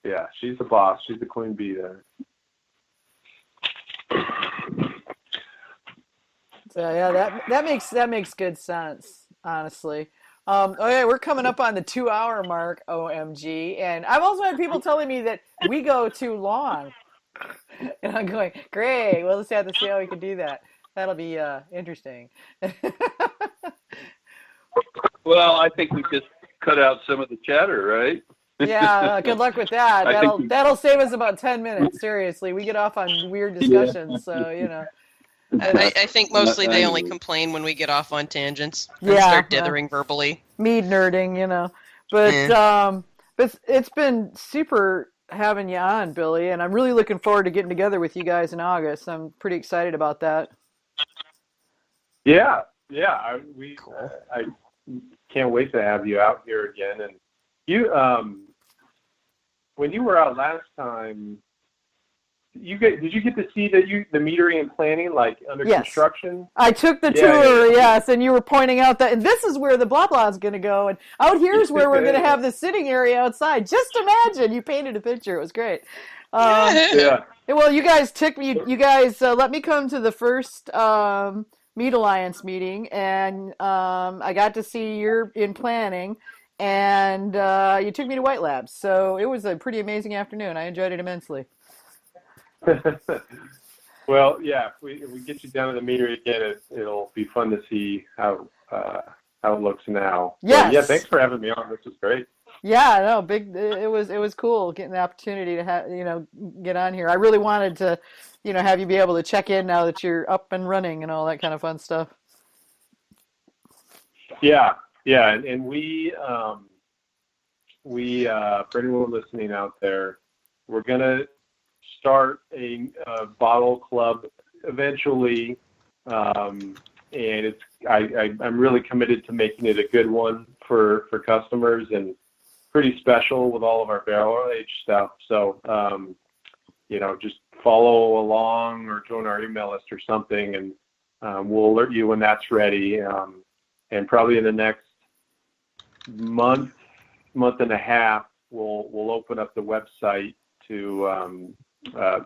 Yeah, she's the boss. She's the queen bee there. So yeah, that makes good sense, honestly. Okay, we're coming up on the 2-hour mark, OMG, and I've also had people telling me that we go too long, and I'm going, great. We'll just have to see how we can do that. That'll be interesting. Well, I think we just cut out some of the chatter, right? Yeah, good luck with that. I think That'll save us about 10 minutes. Seriously, we get off on weird discussions, so I think mostly they only complain when we get off on tangents and Yeah, start dithering verbally. Mead nerding. But but it's been super having you on, Billy, and I'm really looking forward to getting together with you guys in August. I'm pretty excited about that. Yeah. Cool. I can't wait to have you out here again. And you, when you were out last time, did you get to see the Meadery and planning, like under Yes. construction? I took the tour, yes, and you were pointing out that, and this is where the blah blah is going to go, and out here's where we're going to have the sitting area outside. Just imagine, you painted a picture. It was great. Yeah. Well, you guys took me. You guys let me come to the first Mead Alliance meeting, and I got to see you're in planning, and you took me to White Labs. So it was a pretty amazing afternoon. I enjoyed it immensely. Well, yeah. If we get you down to the Meadery again, it'll be fun to see how it looks now. Yes. So, yeah. Thanks for having me on. This was great. Yeah, no, big. It was cool getting the opportunity to get on here. I really wanted to, have you be able to check in now that you're up and running and all that kind of fun stuff. Yeah, and we for anyone listening out there, we're gonna start a bottle club eventually, and I'm really committed to making it a good one for customers and pretty special with all of our barrel age stuff. So just follow along or join our email list or something, and we'll alert you when that's ready. And probably in the next month and a half, we'll open up the website to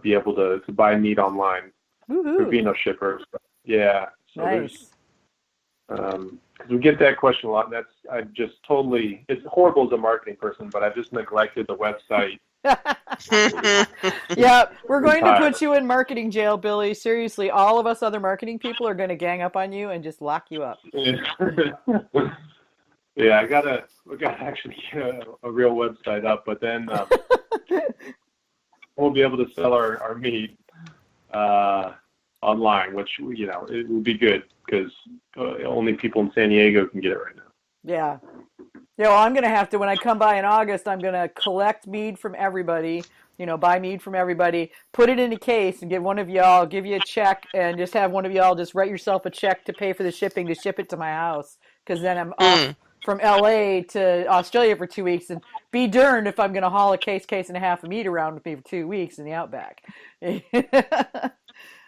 be able to buy meat online. Woohoo. For Vino shippers. Yeah. So Nice. because we get that question a lot, and it's horrible as a marketing person, but I've just neglected the website. Yeah, we're going to put you in marketing jail, Billy. Seriously, all of us other marketing people are going to gang up on you and just lock you up. Yeah, we gotta actually get a real website up, but then we'll be able to sell our meat online, which it would be good because only people in San Diego can get it right now. Yeah. Yeah, well, I'm going to have to, when I come by in August, I'm going to collect mead from everybody, buy mead from everybody, put it in a case and give you a check, and just have one of y'all just write yourself a check to pay for the shipping to ship it to my house. Because then I'm off from LA to Australia for 2 weeks, and be darned if I'm going to haul a case and a half of meat around with me for 2 weeks in the outback.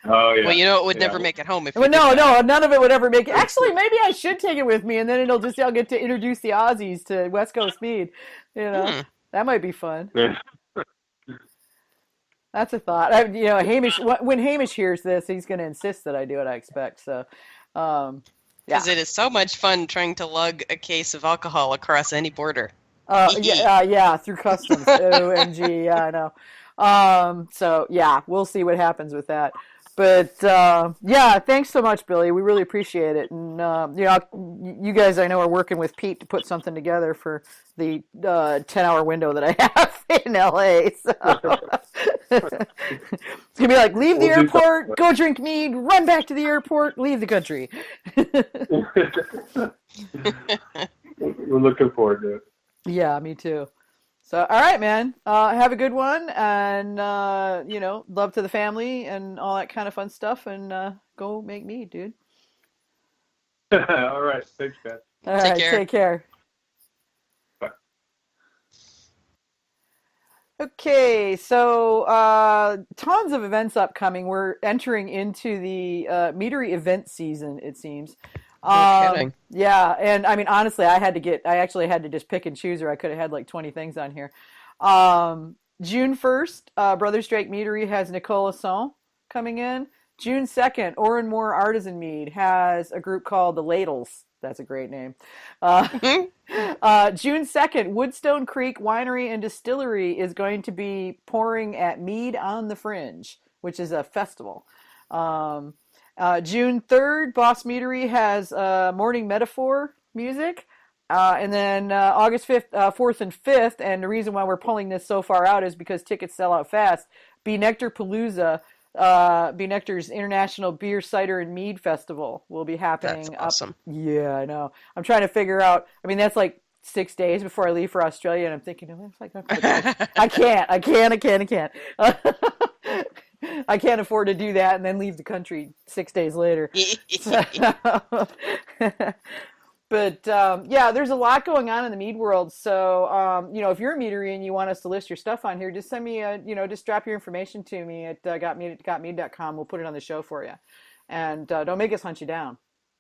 Oh, yeah. Well, it would never make it home if you Well, did no, that. none of it would ever make it. Actually, maybe I should take it with me, and then I'll get to introduce the Aussies to West Coast mead. That might be fun. That's a thought. Hamish. When Hamish hears this, he's going to insist that I do it. I expect so. Because it is so much fun trying to lug a case of alcohol across any border. Yeah, through customs. OMG, yeah, I know. So yeah, we'll see what happens with that. But yeah, thanks so much, Billy. We really appreciate it. And you guys, I know, are working with Pete to put something together for the 10-hour window that I have in LA. So it's gonna be like, leave the airport, go drink mead, run back to the airport, leave the country. We're looking forward to it. Yeah, me too. So, all right, man. Have a good one, and love to the family and all that kind of fun stuff, and go make mead, dude. All right, thanks, guys. All right, take care. Bye. Okay, so tons of events upcoming. We're entering into the Meadery event season, it seems. No kidding. Yeah, and I mean, honestly, I actually had to just pick and choose, or I could have had like 20 things on here. June 1st, Brothers Drake Meadery has Nicole Asson coming in. June 2nd, Oran Moore Artisan Mead has a group called the Ladles. That's a great name. June 2nd, Woodstone Creek Winery and Distillery is going to be pouring at Mead on the Fringe, which is a festival. June 3rd, Boss Meadery has morning metaphor music. And then August 5th, 4th, and 5th, and the reason why we're pulling this so far out is because tickets sell out fast. Be Nectar Palooza, Be Nectar's International Beer, Cider, and Mead Festival will be happening. That's awesome. Yeah, I know. I'm trying to figure out, I mean, that's like 6 days before I leave for Australia, and I'm thinking, oh, it's like, I can't. I can't afford to do that and then leave the country 6 days later. But yeah, there's a lot going on in the mead world. So if you're a meadery and you want us to list your stuff on here, just send me just drop your information to me at gotmead.com. We'll put it on the show for you. And don't make us hunt you down.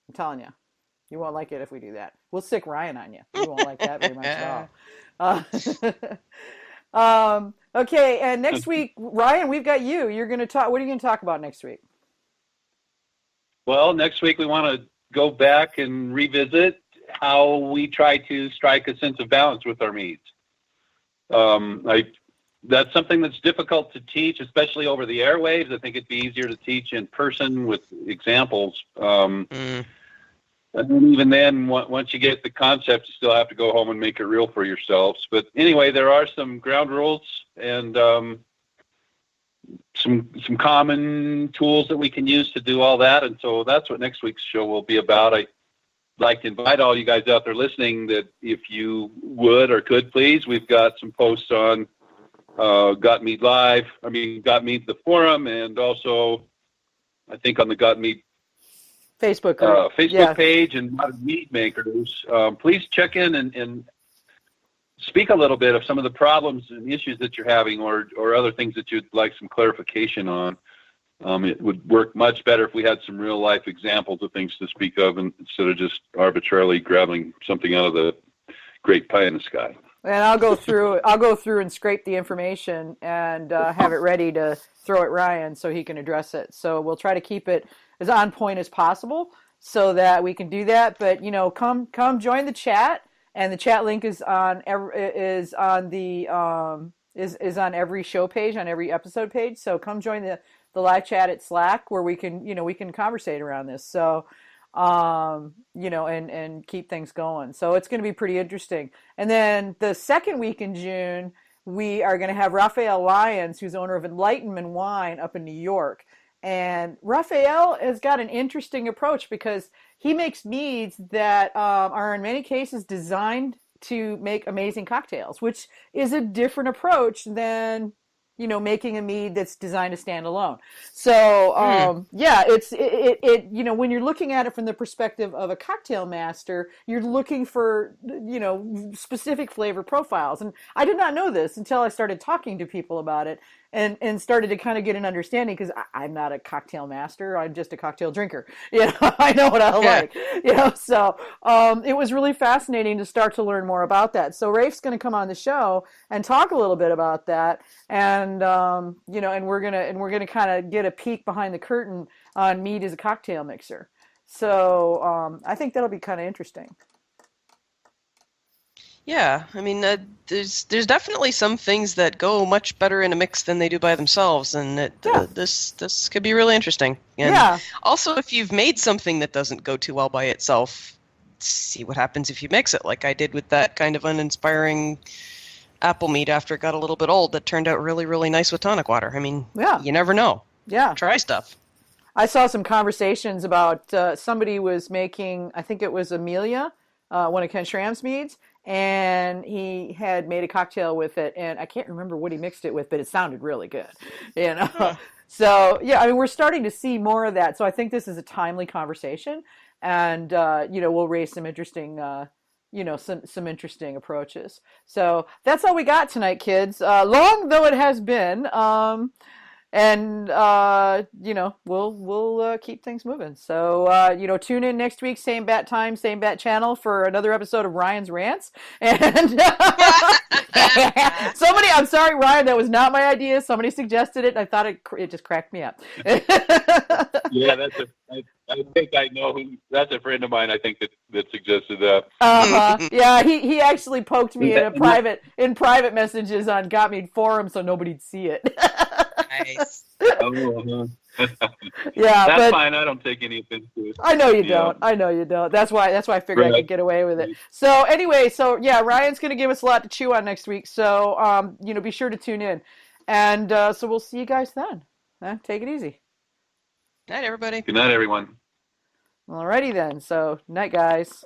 I'm telling you, you won't like it if we do that. We'll sick Ryan on you. You won't like that very much at all. Okay, and next week, Ryan, we've got you. You're going to talk. What are you going to talk about next week? Well, next week we want to go back and revisit how we try to strike a sense of balance with our meads. That's something that's difficult to teach, especially over the airwaves. I think it'd be easier to teach in person with examples. And even then, once you get the concept, you still have to go home and make it real for yourselves. But anyway, there are some ground rules and some common tools that we can use to do all that. And so that's what next week's show will be about. I'd like to invite all you guys out there listening that if you would or could, please, we've got some posts on Got Mead Live, Got Mead the forum, and also I think on the Got Mead Facebook page and Modern Mead Makers. Please check in and speak a little bit of some of the problems and issues that you're having or other things that you'd like some clarification on. It would work much better if we had some real life examples of things to speak of instead of just arbitrarily grabbing something out of the great pie in the sky. And I'll go through and scrape the information and have it ready to throw at Ryan so he can address it. So we'll try to keep it as on point as possible so that we can do that. But come join the chat, and the chat link is on every show page, on every episode page. So come join the live chat at Slack where we can conversate around this. So and keep things going. So it's going to be pretty interesting. And then the second week in June, we are going to have Raphael Lyons, who's owner of Enlightenment Wine up in New York. And Raphael has got an interesting approach because he makes meads that are in many cases designed to make amazing cocktails, which is a different approach than making a mead that's designed to stand alone. So it when you're looking at it from the perspective of a cocktail master, you're looking for specific flavor profiles. And I did not know this until I started talking to people about it and started to kind of get an understanding, because I'm not a cocktail master. I'm just a cocktail drinker. I know what I like. So it was really fascinating to start to learn more about that. So Rafe's going to come on the show and talk a little bit about that, and we're gonna kind of get a peek behind the curtain on mead as a cocktail mixer. So I think that'll be kind of interesting. Yeah, there's definitely some things that go much better in a mix than they do by themselves, and this could be really interesting. And also, if you've made something that doesn't go too well by itself, see what happens if you mix it, like I did with that kind of uninspiring apple mead after it got a little bit old that turned out really, really nice with tonic water. You never know. Yeah. Try stuff. I saw some conversations about somebody was making, I think it was Amelia, one of Ken Schramm's meads, and he had made a cocktail with it, and I can't remember what he mixed it with, but it sounded really good. So we're starting to see more of that. So I think this is a timely conversation, and we'll raise some interesting some interesting approaches. So that's all we got tonight, kids. Long though it has been, we'll keep things moving. So tune in next week, same bat time, same bat channel, for another episode of Ryan's Rants. And I'm sorry, Ryan, that was not my idea. Somebody suggested it, and I thought it just cracked me up. Yeah, I think I know who. That's a friend of mine. I think that suggested that. Yeah, he actually poked me in private messages on Got Mead forum so nobody'd see it. Nice. Oh, Yeah, that's but fine. I don't take any offense to it. I know you don't. I know you don't. That's why I figured I could get away with it. So anyway, yeah, Ryan's going to give us a lot to chew on next week. So be sure to tune in, and so we'll see you guys then. Take it easy. Night, everybody. Good night, everyone. Alrighty then. So night, guys.